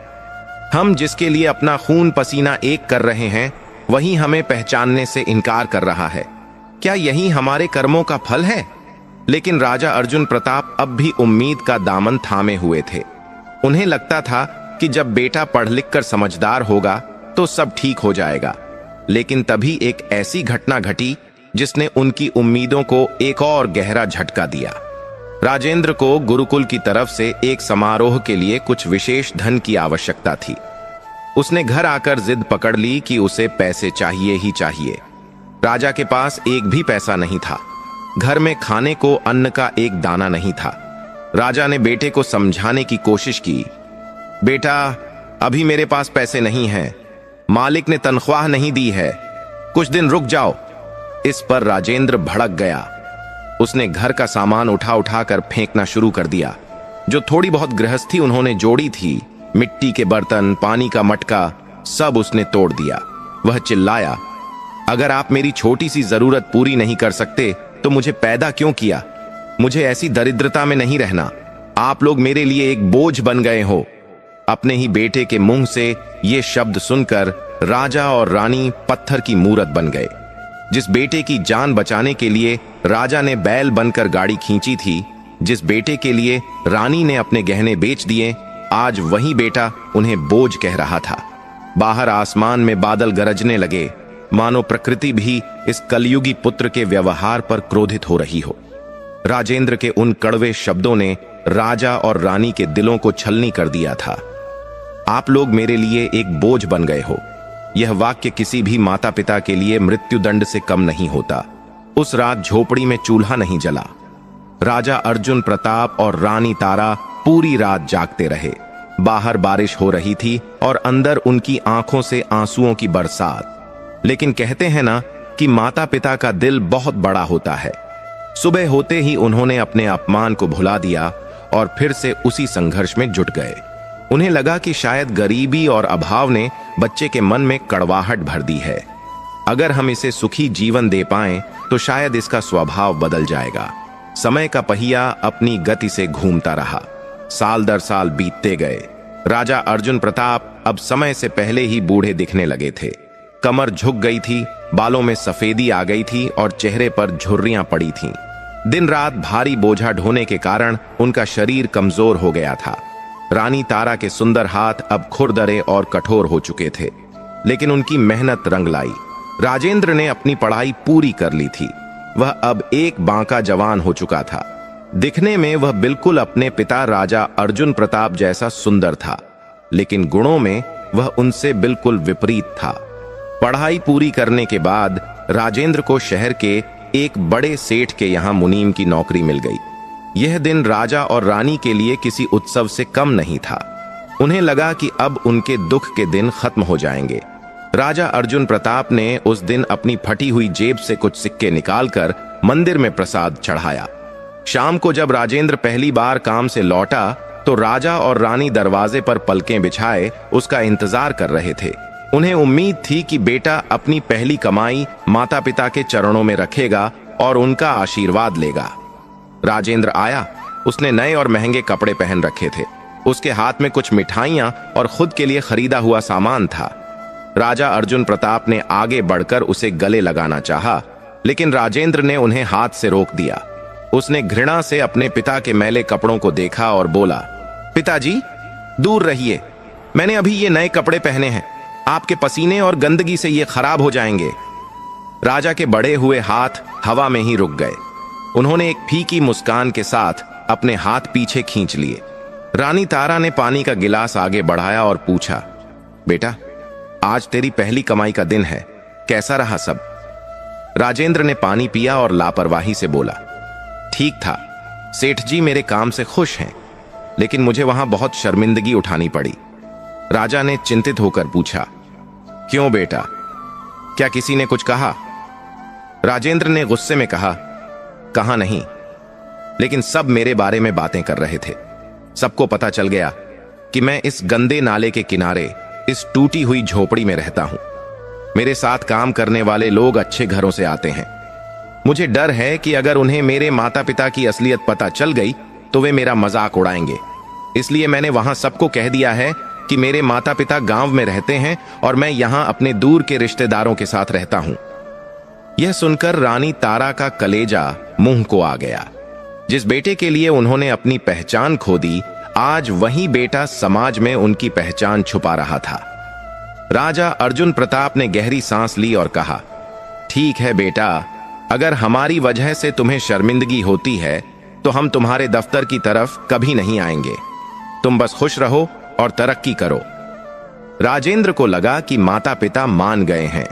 हम जिसके लिए अपना खून पसीना एक कर रहे हैं, वही हमें पहचानने से इनकार कर रहा है। क्या यही हमारे कर्मों का फल है? लेकिन राजा अर्जुन प्रताप अब भी उम्मीद का दामन थामे हुए थे। उन्हें लगता था कि जब बेटा पढ़ लिख कर समझदार होगा तो सब ठीक हो जाएगा। लेकिन तभी एक ऐसी घटना घटी जिसने उनकी उम्मीदों को एक और गहरा झटका दिया। राजेंद्र को गुरुकुल की तरफ से एक समारोह के लिए कुछ विशेष धन की आवश्यकता थी। उसने घर आकर जिद पकड़ ली कि उसे पैसे चाहिए ही चाहिए। राजा के पास एक भी पैसा नहीं था। घर में खाने को अन्न का एक दाना नहीं था। राजा ने बेटे को समझाने की कोशिश की, बेटा, अभी मेरे पास पैसे नहीं हैं। मालिक ने तनख्वाह नहीं दी है, कुछ दिन रुक जाओ। इस पर राजेंद्र भड़क गया। उसने घर का सामान उठा उठा कर फेंकना शुरू कर दिया। जो थोड़ी बहुत गृहस्थी उन्होंने जोड़ी थी, मिट्टी के बर्तन, पानी का मटका, सब उसने तोड़ दिया। वह चिल्लाया, अगर आप मेरी छोटी सी जरूरत पूरी नहीं कर सकते तो मुझे पैदा क्यों किया? मुझे ऐसी दरिद्रता में नहीं रहना। आप लोग मेरे लिए एक बोझ बन गए हो। अपने ही बेटे के मुंह से ये शब्द सुनकर राजा और रानी पत्थर की मूरत बन गए। जिस बेटे की जान बचाने के लिए राजा ने बैल बनकर गाड़ी खींची थी, जिस बेटे के लिए रानी ने अपने गहने बेच दिए, आज वही बेटा उन्हें बोझ कह रहा था। बाहर आसमान में बादल गरजने लगे, मानो प्रकृति भी इस कलयुगी पुत्र के व्यवहार पर क्रोधित हो रही हो। राजेंद्र के उन कड़वे शब्दों ने राजा और रानी के दिलों को छलनी कर दिया था। आप लोग मेरे लिए एक बोझ बन गए हो। यह वाक्य किसी भी माता पिता के लिए मृत्युदंड से कम नहीं होता। उस रात झोपड़ी में चूल्हा नहीं जला। राजा अर्जुन प्रताप और रानी तारा पूरी रात जागते रहे। बाहर बारिश हो रही थी और अंदर उनकी आंखों से आंसुओं की बरसात। लेकिन कहते हैं ना कि माता पिता का दिल बहुत बड़ा होता है। सुबह होते ही उन्होंने अपने अपमान को भुला दिया और फिर से उसी संघर्ष में जुट गए। उन्हें लगा कि शायद गरीबी और अभाव ने बच्चे के मन में कड़वाहट भर दी है। अगर हम इसे सुखी जीवन दे पाएं तो शायद इसका स्वभाव बदल जाएगा। समय का पहिया अपनी गति से घूमता रहा। साल दर साल बीतते गए। राजा अर्जुन प्रताप अब समय से पहले ही बूढ़े दिखने लगे थे। कमर झुक गई थी, बालों में सफेदी आ गई थी और चेहरे पर झुर्रियां पड़ी थीं। दिन रात भारी बोझा ढोने के कारण उनका शरीर कमजोर हो गया था। रानी तारा के सुंदर हाथ अब खुरदरे और कठोर हो चुके थे, लेकिन उनकी मेहनत रंग लाई। राजेंद्र ने अपनी पढ़ाई पूरी कर ली थी। वह अब एक बांका जवान हो चुका था। दिखने में वह बिल्कुल अपने पिता राजा अर्जुन प्रताप जैसा सुंदर था, लेकिन गुणों में वह उनसे बिल्कुल विपरीत था। पढ़ाई पूरी करने के बाद राजेंद्र को शहर के एक बड़े सेठ के यहाँ मुनीम की नौकरी मिल गई। यह दिन राजा और रानी के लिए किसी उत्सव से कम नहीं था। उन्हें लगा कि अब उनके दुख के दिन खत्म हो जाएंगे। राजा अर्जुन प्रताप ने उस दिन अपनी फटी हुई जेब से कुछ सिक्के निकालकर मंदिर में प्रसाद चढ़ाया। शाम को जब राजेंद्र पहली बार काम से लौटा तो राजा और रानी दरवाजे पर पलकें बिछाए उसका इंतजार कर रहे थे। उन्हें उम्मीद थी कि बेटा अपनी पहली कमाई माता पिता के चरणों में रखेगा और उनका आशीर्वाद लेगा। राजेंद्र आया। उसने नए और महंगे कपड़े पहन रखे थे। उसके हाथ में कुछ मिठाइयां और खुद के लिए खरीदा हुआ सामान था। राजा अर्जुन प्रताप ने आगे बढ़कर उसे गले लगाना चाहा, लेकिन राजेंद्र ने उन्हें हाथ से रोक दिया। उसने घृणा से अपने पिता के मैले कपड़ों को देखा और बोला, पिताजी दूर रहिए, मैंने अभी ये नए कपड़े पहने हैं, आपके पसीने और गंदगी से ये खराब हो जाएंगे। राजा के बढ़े हुए हाथ हवा में ही रुक गए। उन्होंने एक फीकी मुस्कान के साथ अपने हाथ पीछे खींच लिए। रानी तारा ने पानी का गिलास आगे बढ़ाया और पूछा, बेटा आज तेरी पहली कमाई का दिन है, कैसा रहा सब? राजेंद्र ने पानी पिया और लापरवाही से बोला, ठीक था, सेठ जी मेरे काम से खुश हैं, लेकिन मुझे वहां बहुत शर्मिंदगी उठानी पड़ी। राजा ने चिंतित होकर पूछा, क्यों बेटा, क्या किसी ने कुछ कहा? राजेंद्र ने गुस्से में कहा, कहा नहीं, लेकिन सब मेरे बारे में बातें कर रहे थे। सबको पता चल गया कि मैं इस गंदे नाले के किनारे इस टूटी हुई झोपड़ी में रहता हूं। मेरे साथ काम करने वाले लोग अच्छे घरों से आते हैं। मुझे डर है कि अगर उन्हें मेरे माता पिता की असलियत पता चल गई तो वे मेरा मजाक उड़ाएंगे। इसलिए मैंने वहां सबको कह दिया है कि मेरे माता पिता गांव में रहते हैं और मैं यहां अपने दूर के रिश्तेदारों के साथ रहता हूं। यह सुनकर रानी तारा का कलेजा मुंह को आ गया। जिस बेटे के लिए उन्होंने अपनी पहचान खो दी, आज वही बेटा समाज में उनकी पहचान छुपा रहा था। राजा अर्जुन प्रताप ने गहरी सांस ली और कहा, ठीक है बेटा, अगर हमारी वजह से तुम्हें शर्मिंदगी होती है तो हम तुम्हारे दफ्तर की तरफ कभी नहीं आएंगे। तुम बस खुश रहो और तरक्की करो। राजेंद्र को लगा कि माता पिता मान गए हैं।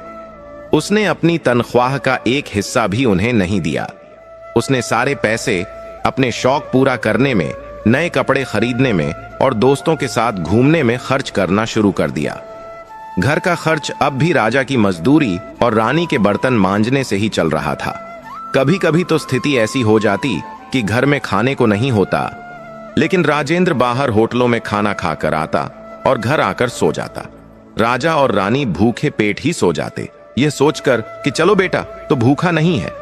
उसने अपनी तनख्वाह का एक हिस्सा भी उन्हें नहीं दिया। उसने सारे पैसे अपने शौक पूरा करने में, नए कपड़े खरीदने में और दोस्तों के साथ घूमने में खर्च करना शुरू कर दिया। घर का खर्च अब भी राजा की मजदूरी और रानी के बर्तन मांजने से ही चल रहा था। कभी कभी तो स्थिति ऐसी हो जाती कि घर में खाने को नहीं होता, लेकिन राजेंद्र बाहर होटलों में खाना खाकर आता और घर आकर सो जाता। राजा और रानी भूखे पेट ही सो जाते, यह सोचकर कि चलो बेटा तो भूखा नहीं है।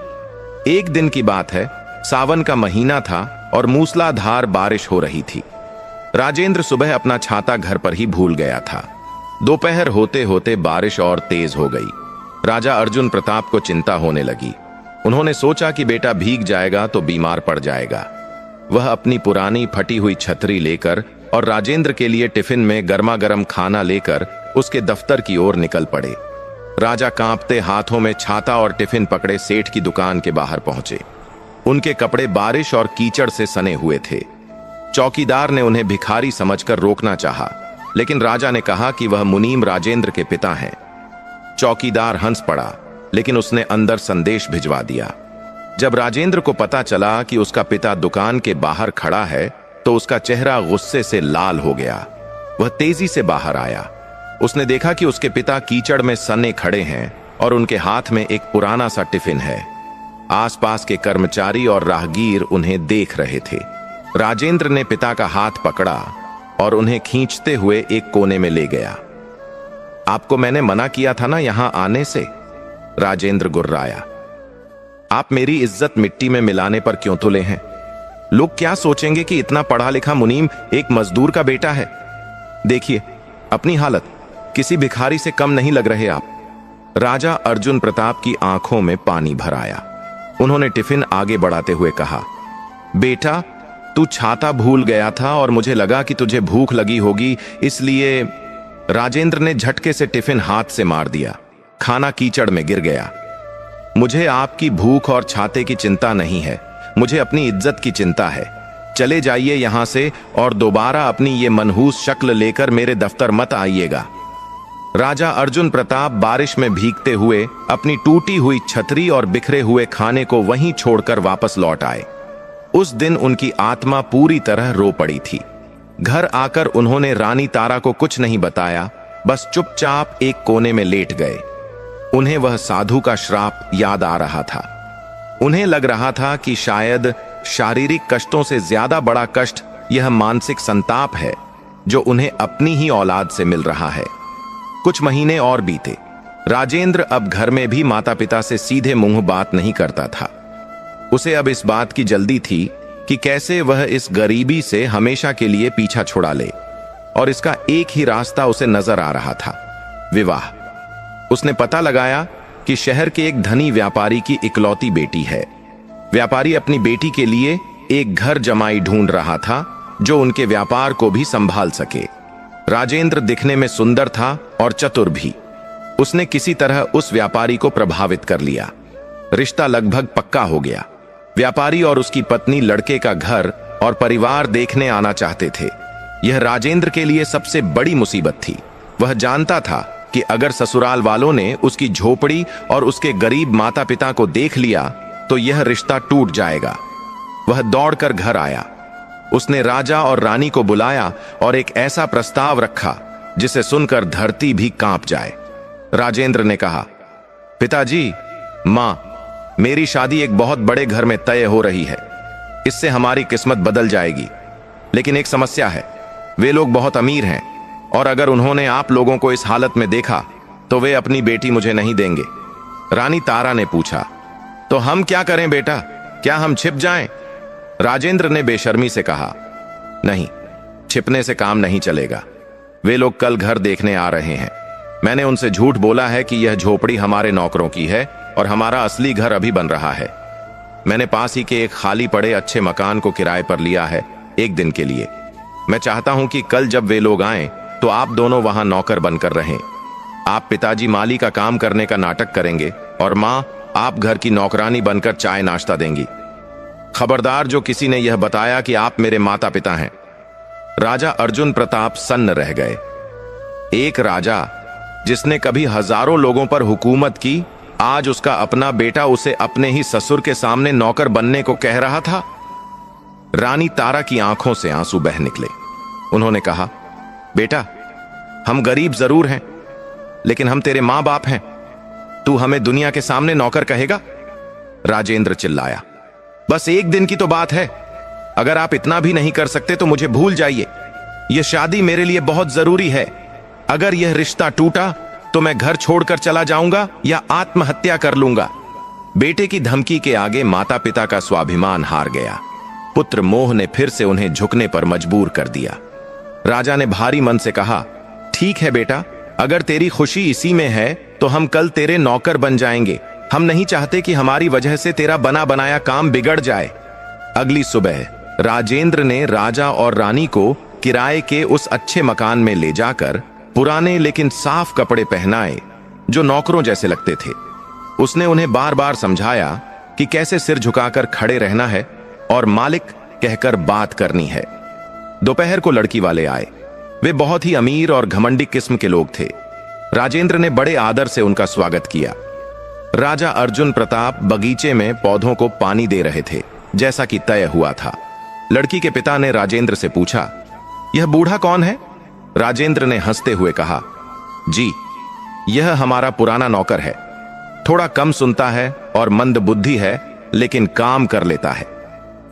एक दिन की बात है, सावन का महीना था और मूसलाधार बारिश हो रही थी। राजेंद्र सुबह अपना छाता घर पर ही भूल गया था। दोपहर होते होते बारिश और तेज हो गई। राजा अर्जुन प्रताप को चिंता होने लगी। उन्होंने सोचा कि बेटा भीग जाएगा तो बीमार पड़ जाएगा। वह अपनी पुरानी फटी हुई छतरी लेकर और राजेंद्र के लिए टिफिन में गर्मा गर्म खाना लेकर उसके दफ्तर की ओर निकल पड़े। राजा कांपते हाथों में छाता और टिफिन पकड़े सेठ की दुकान के बाहर पहुंचे। उनके कपड़े बारिश और कीचड़ से सने हुए थे। चौकीदार ने उन्हें भिखारी समझकर रोकना चाहा, लेकिन राजा ने कहा कि वह मुनीम राजेंद्र के पिता हैं। चौकीदार हंस पड़ा, लेकिन उसने अंदर संदेश भिजवा दिया। जब राजेंद्र को पता चला कि उसका पिता दुकान के बाहर खड़ा है तो उसका चेहरा गुस्से से लाल हो गया। वह तेजी से बाहर आया। उसने देखा कि उसके पिता कीचड़ में सने खड़े हैं और उनके हाथ में एक पुराना सा टिफिन है। आसपास के कर्मचारी और राहगीर उन्हें देख रहे थे। राजेंद्र ने पिता का हाथ पकड़ा और उन्हें खींचते हुए एक कोने में ले गया। आपको मैंने मना किया था ना यहां आने से, राजेंद्र गुर्राया। आप मेरी इज्जत मिट्टी में मिलाने पर क्यों तुले हैं? लोग क्या सोचेंगे कि इतना पढ़ा लिखा मुनीम एक मजदूर का बेटा है। देखिए अपनी हालत, किसी भिखारी से कम नहीं लग रहे आप। राजा अर्जुन प्रताप की आंखों में पानी भर आया। उन्होंने टिफिन आगे बढ़ाते हुए कहा, बेटा तू छाता भूल गया था और मुझे लगा कि तुझे भूख लगी होगी, इसलिए। राजेंद्र ने झटके से टिफिन हाथ से मार दिया। खाना कीचड़ में गिर गया। मुझे आपकी भूख और छाते की चिंता नहीं है, मुझे अपनी इज्जत की चिंता है। चले जाइए यहां से और दोबारा अपनी ये मनहूस शक्ल लेकर मेरे दफ्तर मत आइएगा। राजा अर्जुन प्रताप बारिश में भीगते हुए अपनी टूटी हुई छतरी और बिखरे हुए खाने को वहीं छोड़कर वापस लौट आए। उस दिन उनकी आत्मा पूरी तरह रो पड़ी थी। घर आकर उन्होंने रानी तारा को कुछ नहीं बताया, बस चुपचाप एक कोने में लेट गए। उन्हें वह साधु का श्राप याद आ रहा था। उन्हें लग रहा था कि शायद शारीरिक कष्टों से ज्यादा बड़ा कष्ट यह मानसिक संताप है जो उन्हें अपनी ही औलाद से मिल रहा है। कुछ महीने और बीते। राजेंद्र अब घर में भी माता पिता से सीधे मुंह बात नहीं करता था। उसे अब इस बात की जल्दी थी कि कैसे वह इस गरीबी से हमेशा के लिए पीछा छुड़ा ले, और इसका एक ही रास्ता उसे नजर आ रहा था, विवाह। उसने पता लगाया कि शहर के एक धनी व्यापारी की इकलौती बेटी है। व्यापारी अपनी बेटी के लिए एक घर जमाई ढूंढ रहा था जो उनके व्यापार को भी संभाल सके। राजेंद्र दिखने में सुंदर था और चतुर भी। उसने किसी तरह उस व्यापारी को प्रभावित कर लिया। रिश्ता लगभग पक्का हो गया। व्यापारी और उसकी पत्नी लड़के का घर और परिवार देखने आना चाहते थे। यह राजेंद्र के लिए सबसे बड़ी मुसीबत थी। वह जानता था कि अगर ससुराल वालों ने उसकी झोपड़ी और उसके गरीब माता पिता को देख लिया तो यह रिश्ता टूट जाएगा। वह दौड़कर घर आया। उसने राजा और रानी को बुलाया और एक ऐसा प्रस्ताव रखा जिसे सुनकर धरती भी कांप जाए। राजेंद्र ने कहा, पिताजी, मां, मेरी शादी एक बहुत बड़े घर में तय हो रही है। इससे हमारी किस्मत बदल जाएगी। लेकिन एक समस्या है, वे लोग बहुत अमीर हैं और अगर उन्होंने आप लोगों को इस हालत में देखा तो वे अपनी बेटी मुझे नहीं देंगे। रानी तारा ने पूछा, तो हम क्या करें बेटा, क्या हम छिप जाएं? राजेंद्र ने बेशर्मी से कहा, नहीं, छिपने से काम नहीं चलेगा। वे लोग कल घर देखने आ रहे हैं। मैंने उनसे झूठ बोला है कि यह झोपड़ी हमारे नौकरों की है और हमारा असली घर अभी बन रहा है। मैंने पास ही के एक खाली पड़े अच्छे मकान को किराए पर लिया है, एक दिन के लिए। मैं चाहता हूं कि कल जब वे लोग आएं तो आप दोनों वहां नौकर बनकर रहें। आप पिताजी माली का काम करने का नाटक करेंगे और मां, आप घर की नौकरानी बनकर चाय नाश्ता देंगी। खबरदार जो किसी ने यह बताया कि आप मेरे माता पिता हैं। राजा अर्जुन प्रताप सन्न रह गए। एक राजा जिसने कभी हजारों लोगों पर हुकूमत की, आज उसका अपना बेटा उसे अपने ही ससुर के सामने नौकर बनने को कह रहा था। रानी तारा की आंखों से आंसू बह निकले। उन्होंने कहा, बेटा, हम गरीब जरूर हैं, लेकिन हम तेरे मां बाप हैं। तू हमें दुनिया के सामने नौकर कहेगा? राजेंद्र चिल्लाया, बस एक दिन की तो बात है। अगर आप इतना भी नहीं कर सकते तो मुझे भूल जाइए। यह शादी मेरे लिए बहुत जरूरी है। अगर यह रिश्ता टूटा तो मैं घर छोड़कर चला जाऊंगा या आत्महत्या कर लूंगा। बेटे की धमकी के आगे माता पिता का स्वाभिमान हार गया। पुत्र मोह ने फिर से उन्हें झुकने पर मजबूर कर दिया। राजा ने भारी मन से कहा, ठीक है बेटा, अगर तेरी खुशी इसी में है तो हम कल तेरे नौकर बन जाएंगे। हम नहीं चाहते कि हमारी वजह से तेरा बना बनाया काम बिगड़ जाए। अगली सुबह राजेंद्र ने राजा और रानी को किराए के उस अच्छे मकान में ले जाकर पुराने लेकिन साफ कपड़े पहनाए जो नौकरों जैसे लगते थे। उसने उन्हें बार बार समझाया कि कैसे सिर झुकाकर खड़े रहना है और मालिक कहकर बात करनी है। दोपहर को लड़की वाले आए। वे बहुत ही अमीर और घमंडी किस्म के लोग थे। राजेंद्र ने बड़े आदर से उनका स्वागत किया। राजा अर्जुन प्रताप बगीचे में पौधों को पानी दे रहे थे, जैसा कि तय हुआ था। लड़की के पिता ने राजेंद्र से पूछा, यह बूढ़ा कौन है? राजेंद्र ने हंसते हुए कहा, जी, यह हमारा पुराना नौकर है। थोड़ा कम सुनता है और मंद बुद्धि है, लेकिन काम कर लेता है।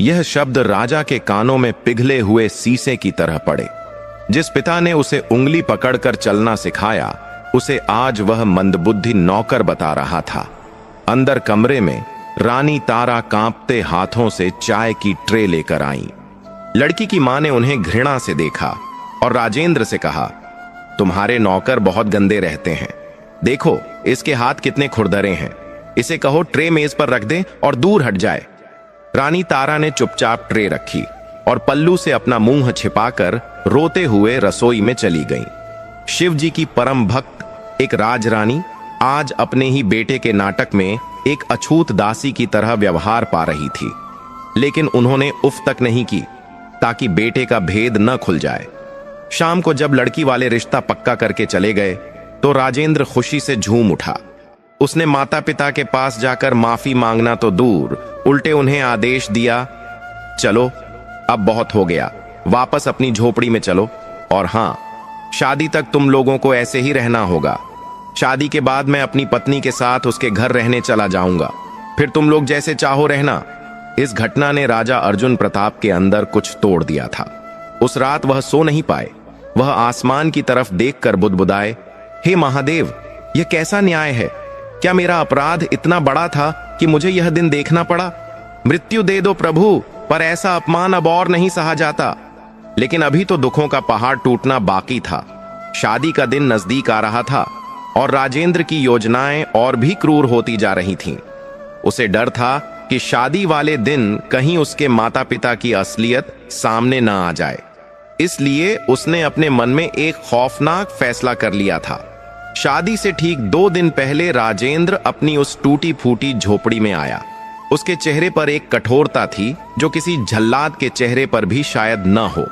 यह शब्द राजा के कानों में पिघले हुए शीशे की तरह पड़े। जिस पिता ने उसे उंगली पकड़कर चलना सिखाया, उसे आज वह मंदबुद्धि नौकर बता रहा था। अंदर कमरे में रानी तारा कांपते हाथों से चाय की ट्रे लेकर आई। लड़की की मां ने उन्हें घृणा से देखा और राजेंद्र से कहा, तुम्हारे नौकर बहुत गंदे रहते हैं। देखो इसके हाथ कितने खुरदरे हैं। इसे कहो ट्रे मेज पर रख दे और दूर हट जाए। रानी तारा ने चुपचाप ट्रे रखी और पल्लू से अपना मुंह छिपाकर रोते हुए रसोई में चली गई। शिव जी की परम भक्त एक राजरानी आज अपने ही बेटे के नाटक में एक अछूत दासी की तरह व्यवहार पा रही थी, लेकिन उन्होंने उफ तक नहीं की ताकि बेटे का भेद न खुल जाए। शाम को जब लड़की वाले रिश्ता पक्का करके चले गए तो राजेंद्र खुशी से झूम उठा। उसने माता पिता के पास जाकर माफी मांगना तो दूर, उल्टे उन्हें आदेश दिया, चलो, अब बहुत हो गया, वापस अपनी झोपड़ी में चलो। और हाँ, शादी तक तुम लोगों को ऐसे ही रहना होगा। शादी के बाद मैं अपनी पत्नी के साथ उसके घर रहने चला जाऊंगा, फिर तुम लोग जैसे चाहो रहना। इस घटना ने राजा अर्जुन प्रताप के अंदर कुछ तोड़ दिया था। उस रात वह सो नहीं पाए। वह आसमान की तरफ देखकर बुदबुदाए, हे महादेव, यह कैसा न्याय है? क्या मेरा अपराध इतना बड़ा था कि मुझे यह दिन देखना पड़ा? मृत्यु दे दो प्रभु, पर ऐसा अपमान अब और नहीं सहा जाता। लेकिन अभी तो दुखों का पहाड़ टूटना बाकी था। शादी का दिन नजदीक आ रहा था और राजेंद्र की योजनाएं और भी क्रूर होती जा रही थीं। उसे डर था कि शादी वाले दिन कहीं उसके माता पिता की असलियत सामने न आ जाए। इसलिए उसने अपने मन में एक खौफनाक फैसला कर लिया था। शादी से ठीक 2 दिन पहले राजेंद्र अपनी उस टूटी फूटी झोपड़ी में आया। उसके चेहरे पर एक कठोरता थी जो किसी जल्लाद के चेहरे पर भी शायद न हो।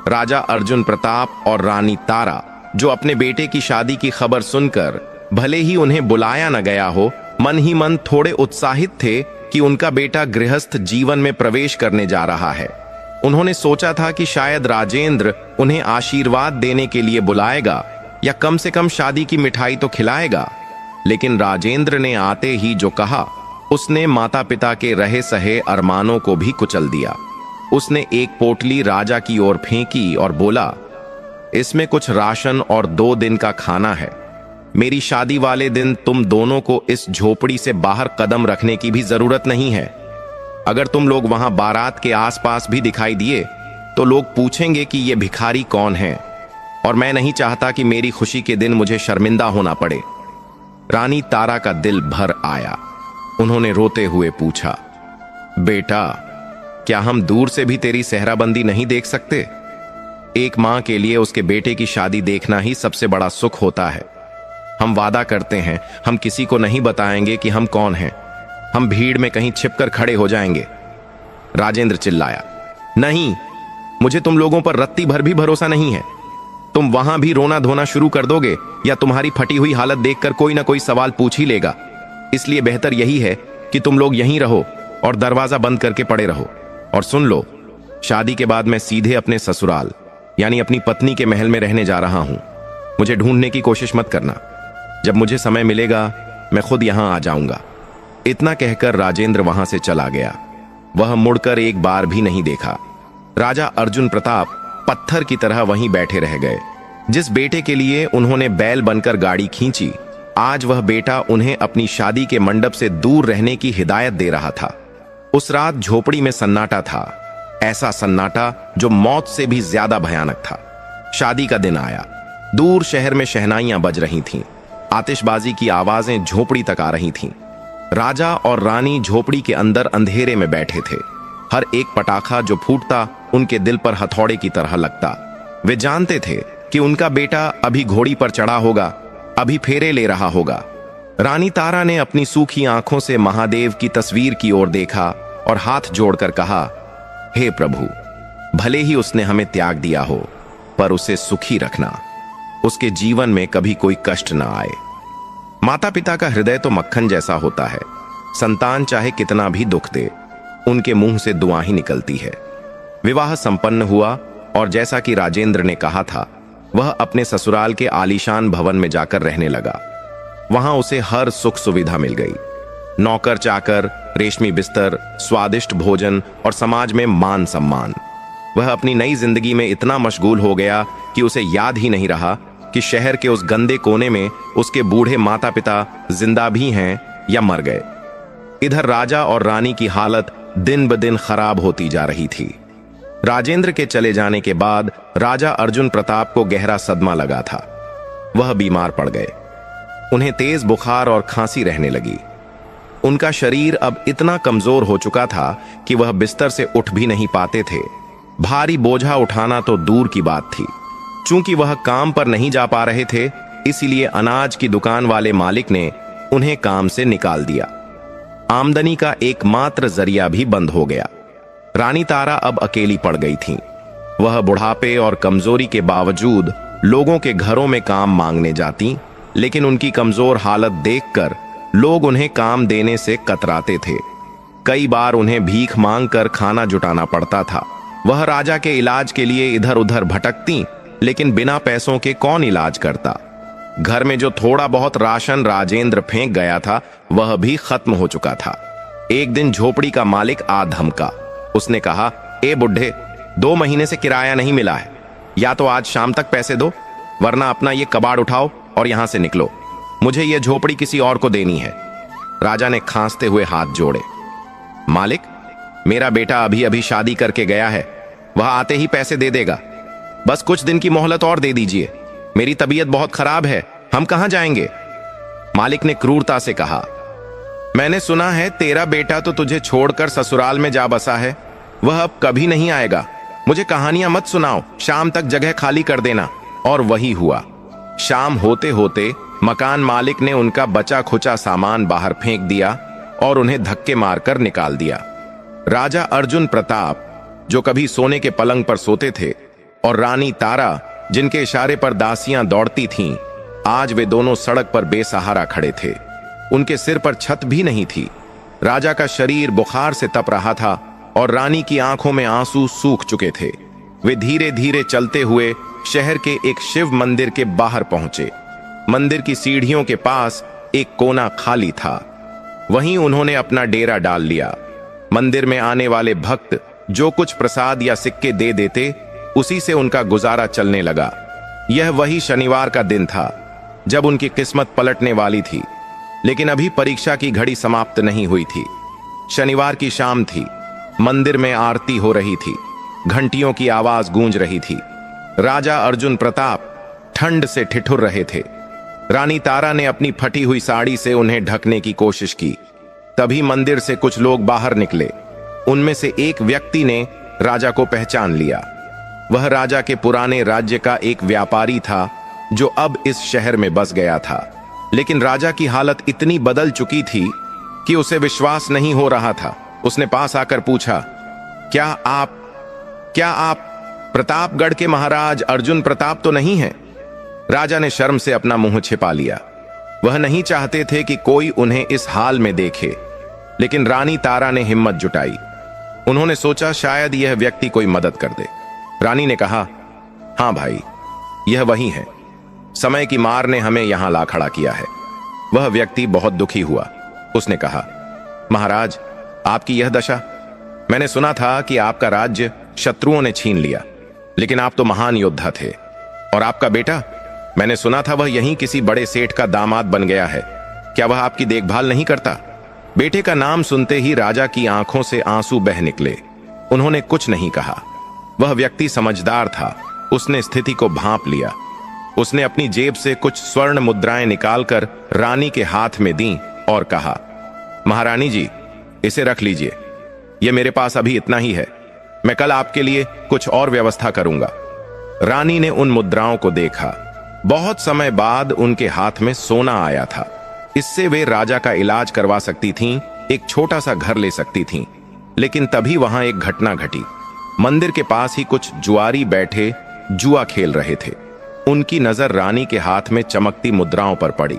राजा अर्जुन प्रताप और रानी तारा, जो अपने बेटे की शादी की खबर सुनकर भले ही उन्हें बुलाया न गया हो, मन ही मन थोड़े उत्साहित थे कि उनका बेटा गृहस्थ जीवन में प्रवेश करने जा रहा है। उन्होंने सोचा था कि शायद राजेंद्र उन्हें आशीर्वाद देने के लिए बुलाएगा या कम से कम शादी की मिठाई तो खिलाएगा। लेकिन राजेंद्र ने आते ही जो कहा, उसने माता पिता के रहे सहे अरमानों को भी कुचल दिया। उसने एक पोटली राजा की ओर फेंकी और बोला, इसमें कुछ राशन और 2 दिन का खाना है। मेरी शादी वाले दिन तुम दोनों को इस झोपड़ी से बाहर कदम रखने की भी जरूरत नहीं है। अगर तुम लोग वहां बारात के आसपास भी दिखाई दिए तो लोग पूछेंगे कि ये भिखारी कौन है, और मैं नहीं चाहता कि मेरी खुशी के दिन मुझे शर्मिंदा होना पड़े। रानी तारा का दिल भर आया। उन्होंने रोते हुए पूछा, बेटा, क्या हम दूर से भी तेरी सेहराबंदी नहीं देख सकते? एक मां के लिए उसके बेटे की शादी देखना ही सबसे बड़ा सुख होता है। हम वादा करते हैं, हम किसी को नहीं बताएंगे कि हम कौन हैं। हम भीड़ में कहीं छिपकर खड़े हो जाएंगे। राजेंद्र चिल्लाया, नहीं, मुझे तुम लोगों पर रत्ती भर भी भरोसा नहीं है। तुम वहां भी रोना धोना शुरू कर दोगे या तुम्हारी फटी हुई हालत देखकर कोई ना कोई सवाल पूछ ही लेगा। इसलिए बेहतर यही है कि तुम लोग यहीं रहो और दरवाजा बंद करके पड़े रहो। और सुन लो, शादी के बाद मैं सीधे अपने ससुराल यानी अपनी पत्नी के महल में रहने जा रहा हूं। मुझे ढूंढने की कोशिश मत करना। जब मुझे समय मिलेगा मैं खुद यहां आ जाऊंगा। इतना कहकर राजेंद्र वहां से चला गया। वह मुड़कर एक बार भी नहीं देखा। राजा अर्जुन प्रताप पत्थर की तरह वहीं बैठे रह गए। जिस बेटे के लिए उन्होंने बैल बनकर गाड़ी खींची, आज वह बेटा उन्हें अपनी शादी के मंडप से दूर रहने की हिदायत दे रहा था। उस रात झोपड़ी में सन्नाटा था, ऐसा सन्नाटा जो मौत से भी ज्यादा भयानक था। शादी का दिन आया। दूर शहर में शहनाइयां बज रही थीं। आतिशबाजी की आवाजें झोपड़ी तक आ रही थीं। राजा और रानी झोपड़ी के अंदर अंधेरे में बैठे थे। हर एक पटाखा जो फूटता उनके दिल पर हथौड़े की तरह लगता। वे जानते थे कि उनका बेटा अभी घोड़ी पर चढ़ा होगा, अभी फेरे ले रहा होगा। रानी तारा ने अपनी सूखी आंखों से महादेव की तस्वीर की ओर देखा और हाथ जोड़कर कहा, हे प्रभु, भले ही उसने हमें त्याग दिया हो, पर उसे सुखी रखना, उसके जीवन में कभी कोई कष्ट न आए। माता पिता का हृदय तो मक्खन जैसा होता है। संतान चाहे कितना भी दुख दे, उनके मुंह से दुआ ही निकलती है। विवाह संपन्न हुआ और जैसा कि राजेंद्र ने कहा था, वह अपने ससुराल के आलीशान भवन में जाकर रहने लगा। वहां उसे हर सुख सुविधा मिल गई। नौकर चाकर, रेशमी बिस्तर, स्वादिष्ट भोजन और समाज में मान सम्मान। वह अपनी नई जिंदगी में इतना मशगूल हो गया कि उसे याद ही नहीं रहा कि शहर के उस गंदे कोने में उसके बूढ़े माता पिता जिंदा भी हैं या मर गए। इधर राजा और रानी की हालत दिन ब दिन खराब होती जा रही थी। राजेंद्र के चले जाने के बाद राजा अर्जुन प्रताप को गहरा सदमा लगा था। वह बीमार पड़ गए। उन्हें तेज बुखार और खांसी रहने लगी। उनका शरीर अब इतना कमजोर हो चुका था कि वह बिस्तर से उठ भी नहीं पाते थे। भारी बोझा उठाना तो दूर की बात थी। चूंकि वह काम पर नहीं जा पा रहे थे, इसलिए अनाज की दुकान वाले मालिक ने उन्हें काम से निकाल दिया। आमदनी का एकमात्र जरिया भी बंद हो गया। रानी तारा अब अकेली पड़ गई थीं। वह बुढ़ापे और कमजोरी के बावजूद लोगों के घरों में काम मांगने जाती, लेकिन उनकी कमजोर हालत देखकर लोग उन्हें काम देने से कतराते थे। कई बार उन्हें भीख मांगकर खाना जुटाना पड़ता था। वह राजा के इलाज के लिए इधर उधर भटकती, लेकिन बिना पैसों के कौन इलाज करता। घर में जो थोड़ा बहुत राशन राजेंद्र फेंक गया था वह भी खत्म हो चुका था। एक दिन झोपड़ी का मालिक आ धमका। उसने कहा, ए बुढ़े, 2 महीने से किराया नहीं मिला है, या तो आज शाम तक पैसे दो, वरना अपना ये कबाड़ उठाओ और यहां से निकलो। मुझे ये झोपड़ी किसी और को देनी है। राजा ने खांसते हुए हाथ जोड़े। मालिक, मेरा बेटा अभी अभी शादी करके गया है, वह आते ही पैसे दे देगा। बस कुछ दिन की मोहलत और दे दीजिए, मेरी तबीयत बहुत खराब है, हम कहां जाएंगे। मालिक ने क्रूरता से कहा, मैंने सुना है तेरा बेटा तो तुझे छोड़कर ससुराल में जा बसा है, वह अब कभी नहीं आएगा। मुझे कहानियां मत सुनाओ, शाम तक जगह खाली कर देना। और वही हुआ। शाम होते होते मकान मालिक ने उनका बचा खुचा सामान बाहर फेंक दिया और उन्हें धक्के मारकर निकाल दिया। राजा अर्जुन प्रताप, जो कभी सोने के पलंग पर सोते थे, और रानी तारा, जिनके इशारे पर दासियां दौड़ती थीं, आज वे दोनों सड़क पर बेसहारा खड़े थे। उनके सिर पर छत भी नहीं थी। राजा का शरीर बुखार से तप रहा था और रानी की आंखों में आंसू सूख चुके थे। वे धीरे धीरे चलते हुए शहर के एक शिव मंदिर के बाहर पहुंचे। मंदिर की सीढ़ियों के पास एक कोना खाली था, वहीं उन्होंने अपना डेरा डाल लिया। मंदिर में आने वाले भक्त जो कुछ प्रसाद या सिक्के दे देते, उसी से उनका गुजारा चलने लगा। यह वही शनिवार का दिन था जब उनकी किस्मत पलटने वाली थी, लेकिन अभी परीक्षा की घड़ी समाप्त नहीं हुई थी। शनिवार की शाम थी, मंदिर में आरती हो रही थी, घंटियों की आवाज गूंज रही थी। राजा अर्जुन प्रताप ठंड से ठिठुर रहे थे। रानी तारा ने अपनी फटी हुई साड़ी से उन्हें ढकने की कोशिश की। तभी मंदिर से कुछ लोग बाहर निकले। उनमें से एक व्यक्ति ने राजा को पहचान लिया। वह राजा के पुराने राज्य का एक व्यापारी था जो अब इस शहर में बस गया था। लेकिन राजा की हालत इतनी बदल चुकी थी कि उसे विश्वास नहीं हो रहा था। उसने पास आकर पूछा, क्या आप प्रतापगढ़ के महाराज अर्जुन प्रताप तो नहीं हैं? राजा ने शर्म से अपना मुंह छिपा लिया। वह नहीं चाहते थे कि कोई उन्हें इस हाल में देखे, लेकिन रानी तारा ने हिम्मत जुटाई। उन्होंने सोचा शायद यह व्यक्ति कोई मदद कर दे। रानी ने कहा, हां भाई, यह वही है। समय की मार ने हमें यहां ला खड़ा किया है। वह व्यक्ति बहुत दुखी हुआ। उसने कहा, महाराज, आपकी यह दशा, मैंने सुना था कि आपका राज्य शत्रुओं ने छीन लिया, लेकिन आप तो महान योद्धा थे। और आपका बेटा, मैंने सुना था वह यहीं किसी बड़े सेठ का दामाद बन गया है। क्या वह आपकी देखभाल नहीं करता? बेटे का नाम सुनते ही राजा की आंखों से आंसू बह निकले। उन्होंने कुछ नहीं कहा। वह व्यक्ति समझदार था। उसने स्थिति को भांप लिया। उसने अपनी जेब से कुछ स्वर्ण मुद्राएं निकालकर रानी के हाथ में दी और कहा, महारानी जी, इसे रख लीजिए। यह मेरे पास अभी इतना ही है। मैं कल आपके लिए कुछ और व्यवस्था करूंगा। रानी ने उन मुद्राओं को देखा। बहुत समय बाद उनके हाथ में सोना आया था। इससे वे राजा का इलाज करवा सकती थीं, एक छोटा सा घर ले सकती थीं। लेकिन तभी वहां एक घटना घटी। मंदिर के पास ही कुछ जुआरी बैठे जुआ खेल रहे थे। उनकी नजर रानी के हाथ में चमकती मुद्राओं पर पड़ी।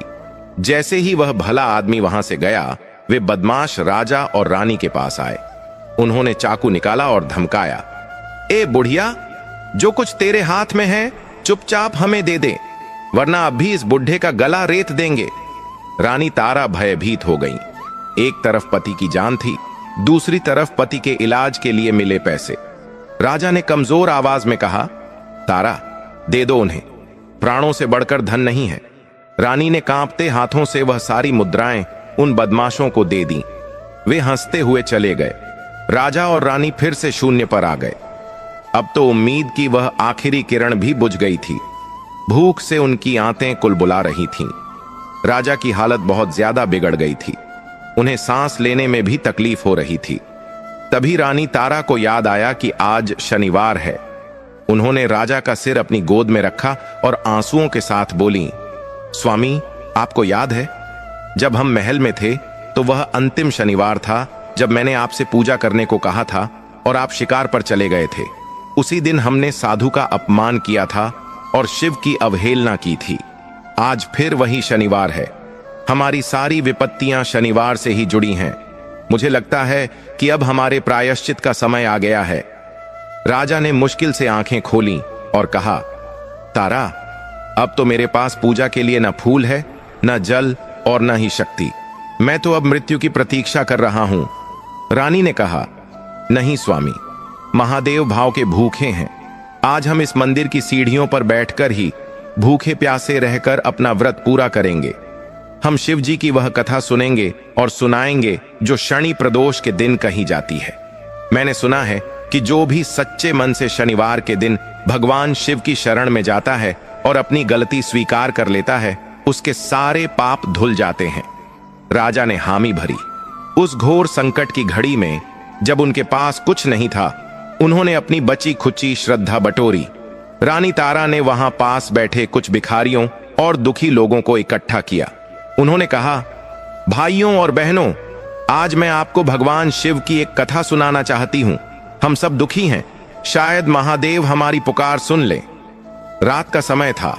जैसे ही वह भला आदमी वहां से गया, वे बदमाश राजा और रानी के पास आए। उन्होंने चाकू निकाला और धमकाया, ए बुढ़िया, जो कुछ तेरे हाथ में है चुपचाप हमें दे दे, वरना अब भी इस बुढ़े का गला रेत देंगे। रानी तारा भयभीत हो गई। एक तरफ पति की जान थी, दूसरी तरफ पति के इलाज के लिए मिले पैसे। राजा ने कमजोर आवाज में कहा, तारा, दे दो उन्हें, प्राणों से बढ़कर धन नहीं है। रानी ने कांपते हाथों से वह सारी मुद्राएं उन बदमाशों को दे दी। वे हंसते हुए चले गए। राजा और रानी फिर से शून्य पर आ गए। अब तो उम्मीद की वह आखिरी किरण भी बुझ गई थी। भूख से उनकी आंतें कुलबुला रही थीं। राजा की हालत बहुत ज्यादा बिगड़ गई थी। उन्हें सांस लेने में भी तकलीफ हो रही थी। तभी रानी तारा को याद आया कि आज शनिवार है। उन्होंने राजा का सिर अपनी गोद में रखा और आंसुओं के साथ बोली, स्वामी, आपको याद है जब हम महल में थे तो वह अंतिम शनिवार था जब मैंने आपसे पूजा करने को कहा था और आप शिकार पर चले गए थे। उसी दिन हमने साधु का अपमान किया था और शिव की अवहेलना की थी। आज फिर वही शनिवार है। हमारी सारी विपत्तियां शनिवार से ही जुड़ी हैं। मुझे लगता है कि अब हमारे प्रायश्चित का समय आ गया है। राजा ने मुश्किल से आंखें खोली और कहा, तारा, अब तो मेरे पास पूजा के लिए न फूल है, न जल और न ही शक्ति। मैं तो अब मृत्यु की प्रतीक्षा कर रहा हूं। रानी ने कहा, नहीं स्वामी, महादेव भाव के भूखे हैं। आज हम इस मंदिर की सीढ़ियों पर बैठकर ही भूखे प्यासे रहकर अपना व्रत पूरा करेंगे। हम शिव जी की वह कथा सुनेंगे और सुनाएंगे जो शनि प्रदोष के दिन कही जाती है। मैंने सुना है कि जो भी सच्चे मन से शनिवार के दिन भगवान शिव की शरण में जाता है और अपनी गलती स्वीकार कर लेता है, उसके सारे पाप धुल जाते हैं। राजा ने हामी भरी। उस घोर संकट की घड़ी में जब उनके पास कुछ नहीं था, उन्होंने अपनी बची खुची श्रद्धा बटोरी। रानी तारा ने वहां पास बैठे कुछ भिखारियों और दुखी लोगों को इकट्ठा किया। उन्होंने कहा, भाइयों और बहनों, आज मैं आपको भगवान शिव की एक कथा सुनाना चाहती हूं। हम सब दुखी हैं, शायद महादेव हमारी पुकार सुन ले। रात का समय था,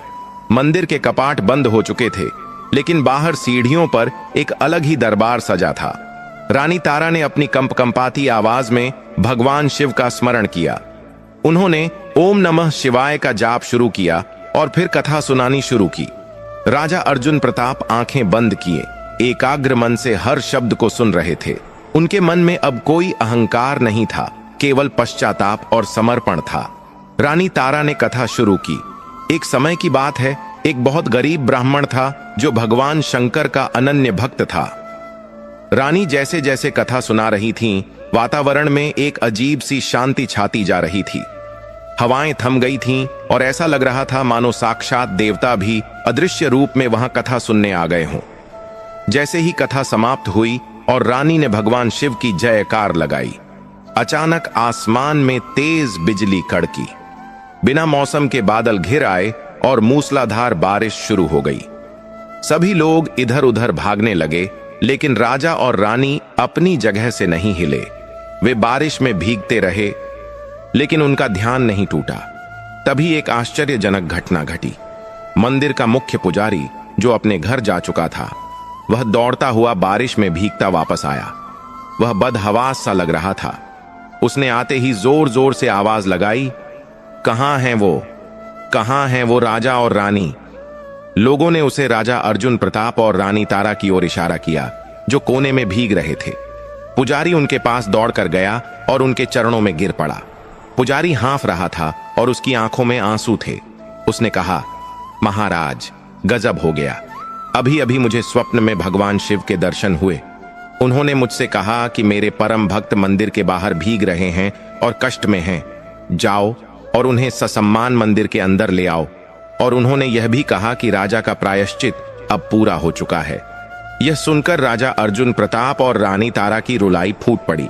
मंदिर के कपाट बंद हो चुके थे, लेकिन बाहर सीढ़ियों पर एक अलग ही दरबार सजा था। रानी तारा ने अपनी कंपकंपाती आवाज में भगवान शिव का स्मरण किया। उन्होंने ओम नमः शिवाय का जाप शुरू किया और फिर कथा सुनानी शुरू की। राजा अर्जुन प्रताप आंखें बंद किए एकाग्र मन से हर शब्द को सुन रहे थे। उनके मन में अब कोई अहंकार नहीं था, केवल पश्चाताप और समर्पण था। रानी तारा ने कथा शुरू की। एक समय की बात है, एक बहुत गरीब ब्राह्मण था जो भगवान शंकर का अनन्य भक्त था। रानी जैसे जैसे कथा सुना रही थीं, वातावरण में एक अजीब सी शांति छाती जा रही थी। हवाएं थम गई थीं और ऐसा लग रहा था मानो साक्षात देवता भी अदृश्य रूप में वहां कथा सुनने आ गए हों। जैसे ही कथा समाप्त हुई और रानी ने भगवान शिव की जयकार लगाई, अचानक आसमान में तेज बिजली कड़की। बिना मौसम के बादल घिर आए और मूसलाधार बारिश शुरू हो गई। सभी लोग इधर उधर भागने लगे, लेकिन राजा और रानी अपनी जगह से नहीं हिले। वे बारिश में भीगते रहे, लेकिन उनका ध्यान नहीं टूटा। तभी एक आश्चर्यजनक घटना घटी। मंदिर का मुख्य पुजारी, जो अपने घर जा चुका था, वह दौड़ता हुआ बारिश में भीगता वापस आया। वह बदहवास सा लग रहा था। उसने आते ही जोर जोर से आवाज लगाई, कहां हैं वो, कहां हैं वो राजा और रानी। लोगों ने उसे राजा अर्जुन प्रताप और रानी तारा की ओर इशारा किया, जो कोने में भीग रहे थे। पुजारी उनके पास दौड़कर गया और उनके चरणों में गिर पड़ा। पुजारी हाँफ रहा था और उसकी आंखों में आंसू थे। उसने कहा, महाराज, गजब हो गया। अभी अभी मुझे स्वप्न में भगवान शिव के दर्शन हुए। उन्होंने मुझसे कहा कि मेरे परम भक्त मंदिर के बाहर भीग रहे हैं और कष्ट में हैं। जाओ और उन्हें ससम्मान मंदिर के अंदर ले आओ। और उन्होंने यह भी कहा कि राजा का प्रायश्चित अब पूरा हो चुका है। यह सुनकर राजा अर्जुन प्रताप और रानी तारा की रुलाई फूट पड़ी।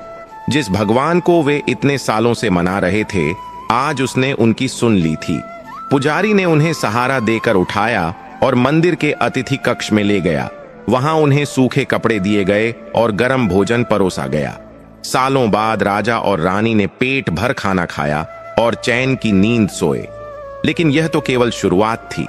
जिस भगवान को वे इतने सालों से मना रहे थे, आज उसने उनकी सुन ली थी। पुजारी ने उन्हें सहारा देकर उठाया और मंदिर के अतिथि कक्ष में ले गया। वहां उन्हें सूखे कपड़े दिए गए और गर्म भोजन परोसा गया। सालों बाद राजा और रानी ने पेट भर खाना खाया और चैन की नींद सोए। लेकिन यह तो केवल शुरुआत थी।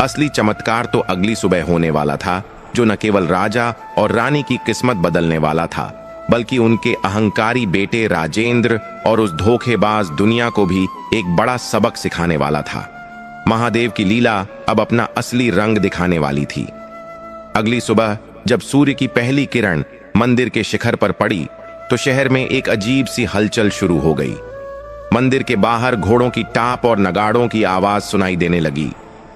असली चमत्कार तो अगली सुबह होने वाला था, जो न केवल राजा और रानी की किस्मत बदलने वाला था, बल्कि उनके अहंकारी बेटे राजेंद्र और उस धोखेबाज दुनिया को भी एक बड़ा सबक सिखाने वाला था। महादेव की लीला अब अपना असली रंग दिखाने वाली थी। अगली सुबह जब सूर्य की पहली किरण मंदिर के शिखर पर पड़ी, तो शहर में एक अजीब सी हलचल शुरू हो गई। मंदिर के बाहर घोड़ों की टाप और नगाड़ों की आवाज सुनाई देने लगी।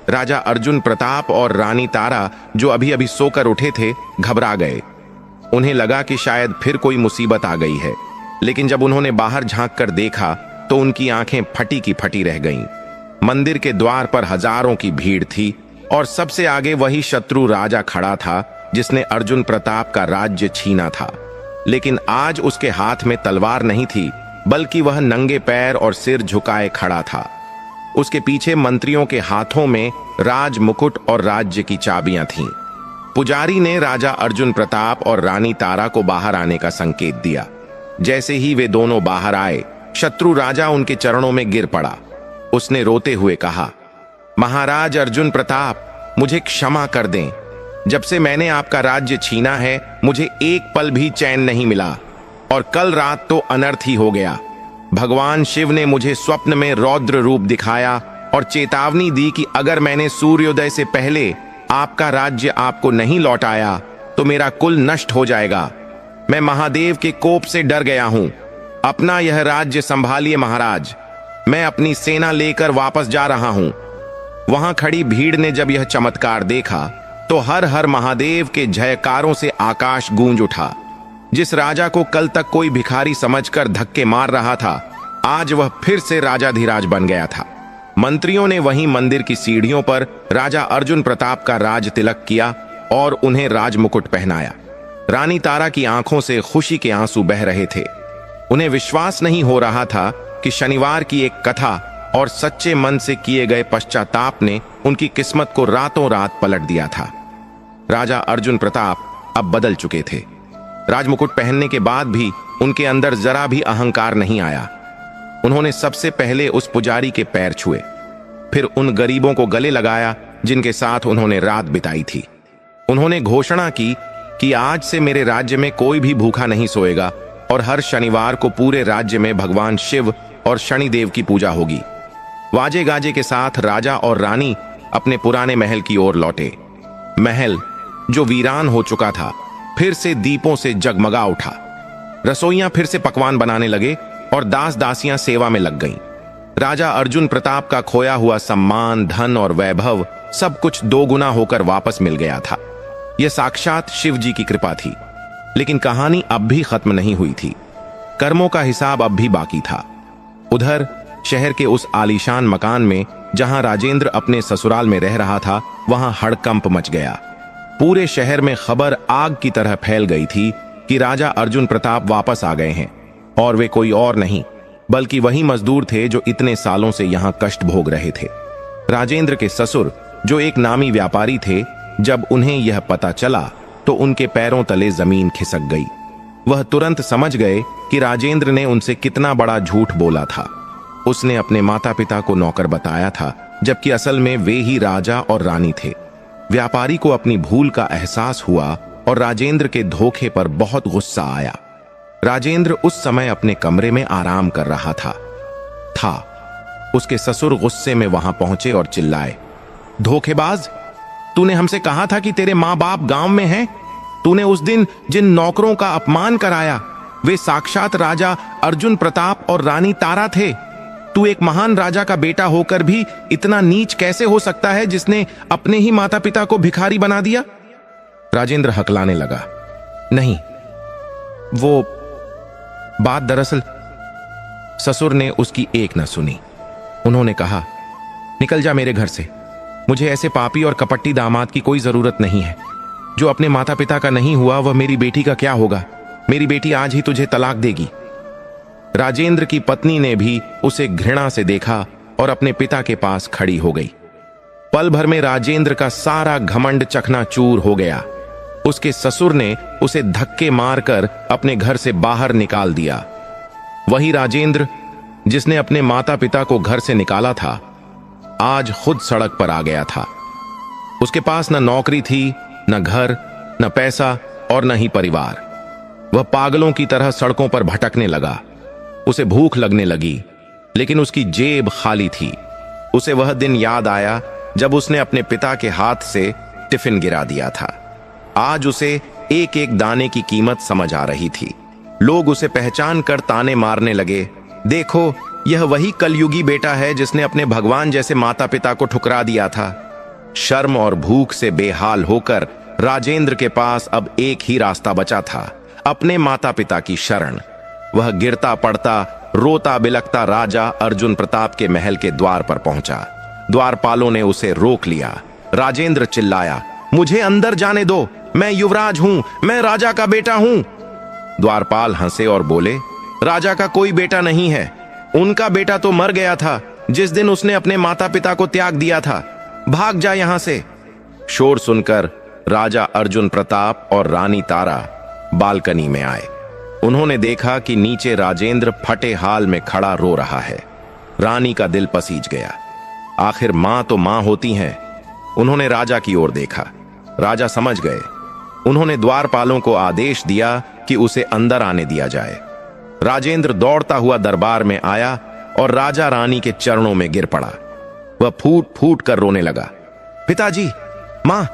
राजा अर्जुन प्रताप और रानी तारा, जो अभी अभी सोकर उठे थे, घबरा गए। उन्हें लगा कि शायद फिर कोई मुसीबत आ गई है। लेकिन जब उन्होंने बाहर झांक कर देखा, तो उनकी आंखें फटी की फटी रह गईं। मंदिर के द्वार पर हजारों की भीड़ थी और सबसे आगे वही शत्रु राजा खड़ा था, जिसने अर्जुन प्रताप का राज्य छीना था। लेकिन आज उसके हाथ में तलवार नहीं थी, बल्कि वह नंगे पैर और सिर झुकाए खड़ा था। उसके पीछे मंत्रियों के हाथों में राज मुकुट और राज्य की चाबियां थीं। पुजारी ने राजा अर्जुन प्रताप और रानी तारा को बाहर आने का संकेत दिया। जैसे ही वे दोनों बाहर आए, शत्रु राजा उनके चरणों में गिर पड़ा। उसने रोते हुए कहा, महाराज अर्जुन प्रताप, मुझे क्षमा कर दें। जब से मैंने आपका राज्य छीना है मुझे एक पल भी चैन नहीं मिला, और कल रात तो अनर्थ ही हो गया। भगवान शिव ने मुझे स्वप्न में रौद्र रूप दिखाया और चेतावनी दी कि अगर मैंने सूर्योदय से पहले आपका राज्य आपको नहीं लौटाया तो मेरा कुल नष्ट हो जाएगा। मैं महादेव के कोप से डर गया हूं। अपना यह राज्य संभालिए महाराज। मैं अपनी सेना लेकर वापस जा रहा हूं। वहां खड़ी भीड़ ने जब यह चमत्कार देखा तो हर हर महादेव के जयकारों से आकाश गूंज उठा। जिस राजा को कल तक कोई भिखारी समझकर धक्के मार रहा था, आज वह फिर से राजाधिराज बन गया था। मंत्रियों ने वहीं मंदिर की सीढ़ियों पर राजा अर्जुन प्रताप का राज तिलक किया और उन्हें राजमुकुट पहनाया। रानी तारा की आंखों से खुशी के आंसू बह रहे थे। उन्हें विश्वास नहीं हो रहा था कि शनिवार की एक कथा और सच्चे मन से किए गए पश्चाताप ने उनकी किस्मत को रातों रात पलट दिया था। राजा अर्जुन प्रताप अब बदल चुके थे। राजमुकुट पहनने के बाद भी उनके अंदर जरा भी अहंकार नहीं आया। उन्होंने सबसे पहले उस पुजारी के पैर छुए, फिर उन गरीबों को गले लगाया जिनके साथ उन्होंने रात बिताई थी। उन्होंने घोषणा की कि आज से मेरे राज्य में कोई भी भूखा नहीं सोएगा और हर शनिवार को पूरे राज्य में भगवान शिव और शनिदेव की पूजा होगी। वाजे गाजे के साथ राजा और रानी अपने पुराने महल की ओर लौटे। महल जो वीरान हो चुका था फिर से दीपों से जगमगा उठा। रसोइयां फिर से पकवान बनाने लगे और दास दासियां सेवा में लग गईं। राजा अर्जुन प्रताप का खोया हुआ सम्मान, धन और वैभव सब कुछ दोगुना होकर वापस मिल गया था। यह साक्षात शिव जी की कृपा थी। लेकिन कहानी अब भी खत्म नहीं हुई थी। कर्मों का हिसाब अब भी बाकी था। उधर शहर के उस आलीशान मकान में जहां राजेंद्र अपने ससुराल में रह रहा था, वहां हड़कंप मच गया। पूरे शहर में खबर आग की तरह फैल गई थी कि राजा अर्जुन प्रताप वापस आ गए हैं, और वे कोई और नहीं बल्कि वही मजदूर थे जो इतने सालों से यहां कष्ट भोग रहे थे। राजेंद्र के ससुर जो एक नामी व्यापारी थे, जब उन्हें यह पता चला तो उनके पैरों तले जमीन खिसक गई। वह तुरंत समझ गए कि राजेंद्र ने उनसे कितना बड़ा झूठ बोला था। उसने अपने माता पिता को नौकर बताया था, जबकि असल में वे ही राजा और रानी थे। व्यापारी को अपनी भूल का एहसास हुआ और राजेंद्र के धोखे पर बहुत गुस्सा आया। राजेंद्र उस समय अपने कमरे में आराम कर रहा था। उसके ससुर गुस्से में वहां पहुंचे और चिल्लाए, धोखेबाज! तूने हमसे कहा था कि तेरे माँ बाप गांव में हैं। तूने उस दिन जिन नौकरों का अपमान कराया वे साक्षात राजा अर्जुन प्रताप और रानी तारा थे। तू एक महान राजा का बेटा होकर भी इतना नीच कैसे हो सकता है, जिसने अपने ही माता पिता को भिखारी बना दिया? राजेंद्र हकलाने लगा, नहीं, वो बात दरअसल। ससुर ने उसकी एक न सुनी। उन्होंने कहा, निकल जा मेरे घर से। मुझे ऐसे पापी और कपट्टी दामाद की कोई जरूरत नहीं है। जो अपने माता पिता का नहीं हुआ वह मेरी बेटी का क्या होगा? मेरी बेटी आज ही तुझे तलाक देगी। राजेंद्र की पत्नी ने भी उसे घृणा से देखा और अपने पिता के पास खड़ी हो गई। पल भर में राजेंद्र का सारा घमंड चकनाचूर हो गया। उसके ससुर ने उसे धक्के मारकर अपने घर से बाहर निकाल दिया। वही राजेंद्र जिसने अपने माता पिता को घर से निकाला था, आज खुद सड़क पर आ गया था। उसके पास न नौकरी थी, न घर, न पैसा और न ही परिवार। वह पागलों की तरह सड़कों पर भटकने लगा। उसे भूख लगने लगी, लेकिन उसकी जेब खाली थी। उसे वह दिन याद आया जब उसने अपने पिता के हाथ से टिफिन गिरा दिया था। आज उसे एक एक दाने की कीमत समझ आ रही थी। लोग उसे पहचान कर ताने मारने लगे, देखो यह वही कलयुगी बेटा है जिसने अपने भगवान जैसे माता पिता को ठुकरा दिया था। शर्म और भूख से बेहाल होकर राजेंद्र के पास अब एक ही रास्ता बचा था, अपने माता पिता की शरण। वह गिरता पड़ता, रोता बिलखता राजा अर्जुन प्रताप के महल के द्वार पर पहुंचा। द्वारपालों ने उसे रोक लिया। राजेंद्र चिल्लाया, मुझे अंदर जाने दो, मैं युवराज हूं, मैं राजा का बेटा हूं। द्वारपाल हंसे और बोले, राजा का कोई बेटा नहीं है। उनका बेटा तो मर गया था जिस दिन उसने अपने माता पिता को त्याग दिया था। भाग जा यहां से। शोर सुनकर राजा अर्जुन प्रताप और रानी तारा बालकनी में आए। उन्होंने देखा कि नीचे राजेंद्र फटे हाल में खड़ा रो रहा है। रानी का दिल पसीज गया। आखिर मां तो मां होती हैं। उन्होंने राजा की ओर देखा। राजा समझ गए। उन्होंने द्वारपालों को आदेश दिया कि उसे अंदर आने दिया जाए। राजेंद्र दौड़ता हुआ दरबार में आया और राजा रानी के चरणों में गिर पड़ा। वह फूट फूट कर रोने लगा। पिताजी, मां,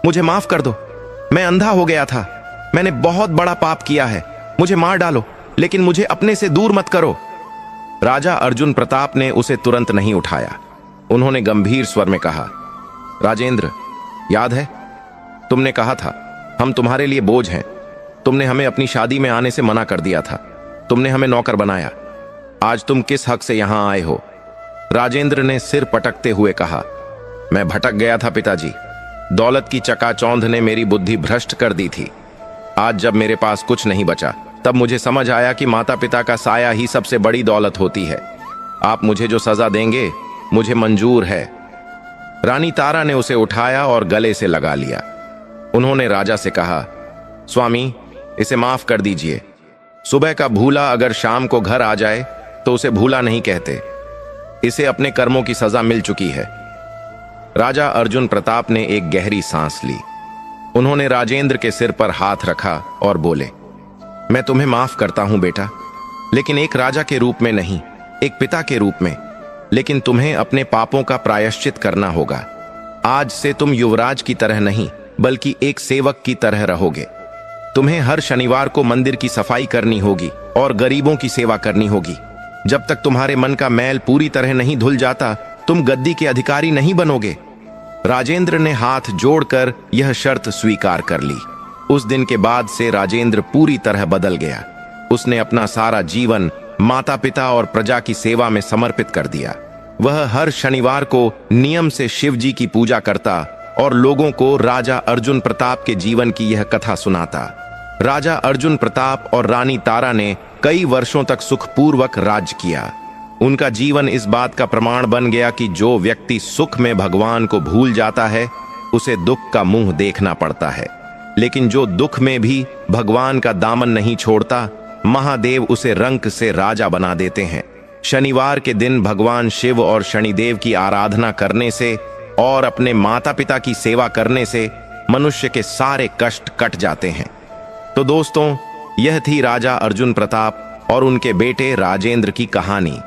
मुझे माफ कर दो। मैं अंधा हो गया था। मैंने बहुत बड़ा पाप किया है। मुझे मार डालो, लेकिन मुझे अपने से दूर मत करो। राजा अर्जुन प्रताप ने उसे तुरंत नहीं उठाया। उन्होंने गंभीर स्वर में कहा, राजेंद्र, याद है तुमने कहा था हम तुम्हारे लिए बोझ हैं। तुमने हमें अपनी शादी में आने से मना कर दिया था। तुमने हमें नौकर बनाया। आज तुम किस हक से यहां आए हो? राजेंद्र ने सिर पटकते हुए कहा, मैं भटक गया था पिताजी। दौलत की चकाचौंध ने मेरी बुद्धि भ्रष्ट कर दी थी। आज जब मेरे पास कुछ नहीं बचा, तब मुझे समझ आया कि माता पिता का साया ही सबसे बड़ी दौलत होती है। आप मुझे जो सजा देंगे मुझे मंजूर है। रानी तारा ने उसे उठाया और गले से लगा लिया। उन्होंने राजा से कहा, स्वामी, इसे माफ कर दीजिए। सुबह का भूला अगर शाम को घर आ जाए तो उसे भूला नहीं कहते। इसे अपने कर्मों की सजा मिल चुकी है। राजा अर्जुन प्रताप ने एक गहरी सांस ली। उन्होंने राजेंद्र के सिर पर हाथ रखा और बोले, मैं तुम्हें माफ करता हूं बेटा, लेकिन एक राजा के रूप में नहीं, एक पिता के रूप में। लेकिन तुम्हें अपने पापों का प्रायश्चित करना होगा। आज से तुम युवराज की तरह नहीं, बल्कि एक सेवक की तरह रहोगे। तुम्हें हर शनिवार को मंदिर की सफाई करनी होगी और गरीबों की सेवा करनी होगी। जब तक तुम्हारे मन का मैल पूरी तरह नहीं धुल जाता, तुम गद्दी के अधिकारी नहीं बनोगे। राजेंद्र ने हाथ जोड़कर यह शर्त स्वीकार कर ली। उस दिन के बाद से राजेंद्र पूरी तरह बदल गया। उसने अपना सारा जीवन माता पिता और प्रजा की सेवा में समर्पित कर दिया। वह हर शनिवार को नियम से शिव जी की पूजा करता और लोगों को राजा अर्जुन प्रताप के जीवन की यह कथा सुनाता। राजा अर्जुन प्रताप और रानी तारा ने कई वर्षों तक सुखपूर्वक राज्य किया। उनका जीवन इस बात का प्रमाण बन गया कि जो व्यक्ति सुख में भगवान को भूल जाता है, उसे दुख का मुंह देखना पड़ता है। लेकिन जो दुख में भी भगवान का दामन नहीं छोड़ता, महादेव उसे रंक से राजा बना देते हैं। शनिवार के दिन भगवान शिव और शनिदेव की आराधना करने से और अपने माता पिता की सेवा करने से मनुष्य के सारे कष्ट कट जाते हैं। तो दोस्तों, यह थी राजा अर्जुन प्रताप और उनके बेटे राजेंद्र की कहानी।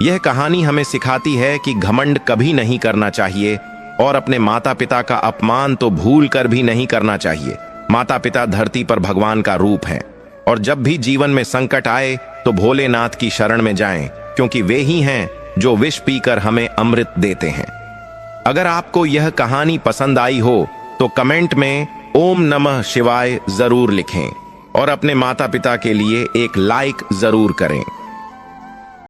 यह कहानी हमें सिखाती है कि घमंड कभी नहीं करना चाहिए और अपने माता पिता का अपमान तो भूल कर भी नहीं करना चाहिए। माता पिता धरती पर भगवान का रूप हैं और जब भी जीवन में संकट आए तो भोलेनाथ की शरण में जाएं, क्योंकि वे ही हैं जो विष पीकर हमें अमृत देते हैं। अगर आपको यह कहानी पसंद आई हो तो कमेंट में ओम नमः शिवाय जरूर लिखें और अपने माता पिता के लिए एक लाइक जरूर करें।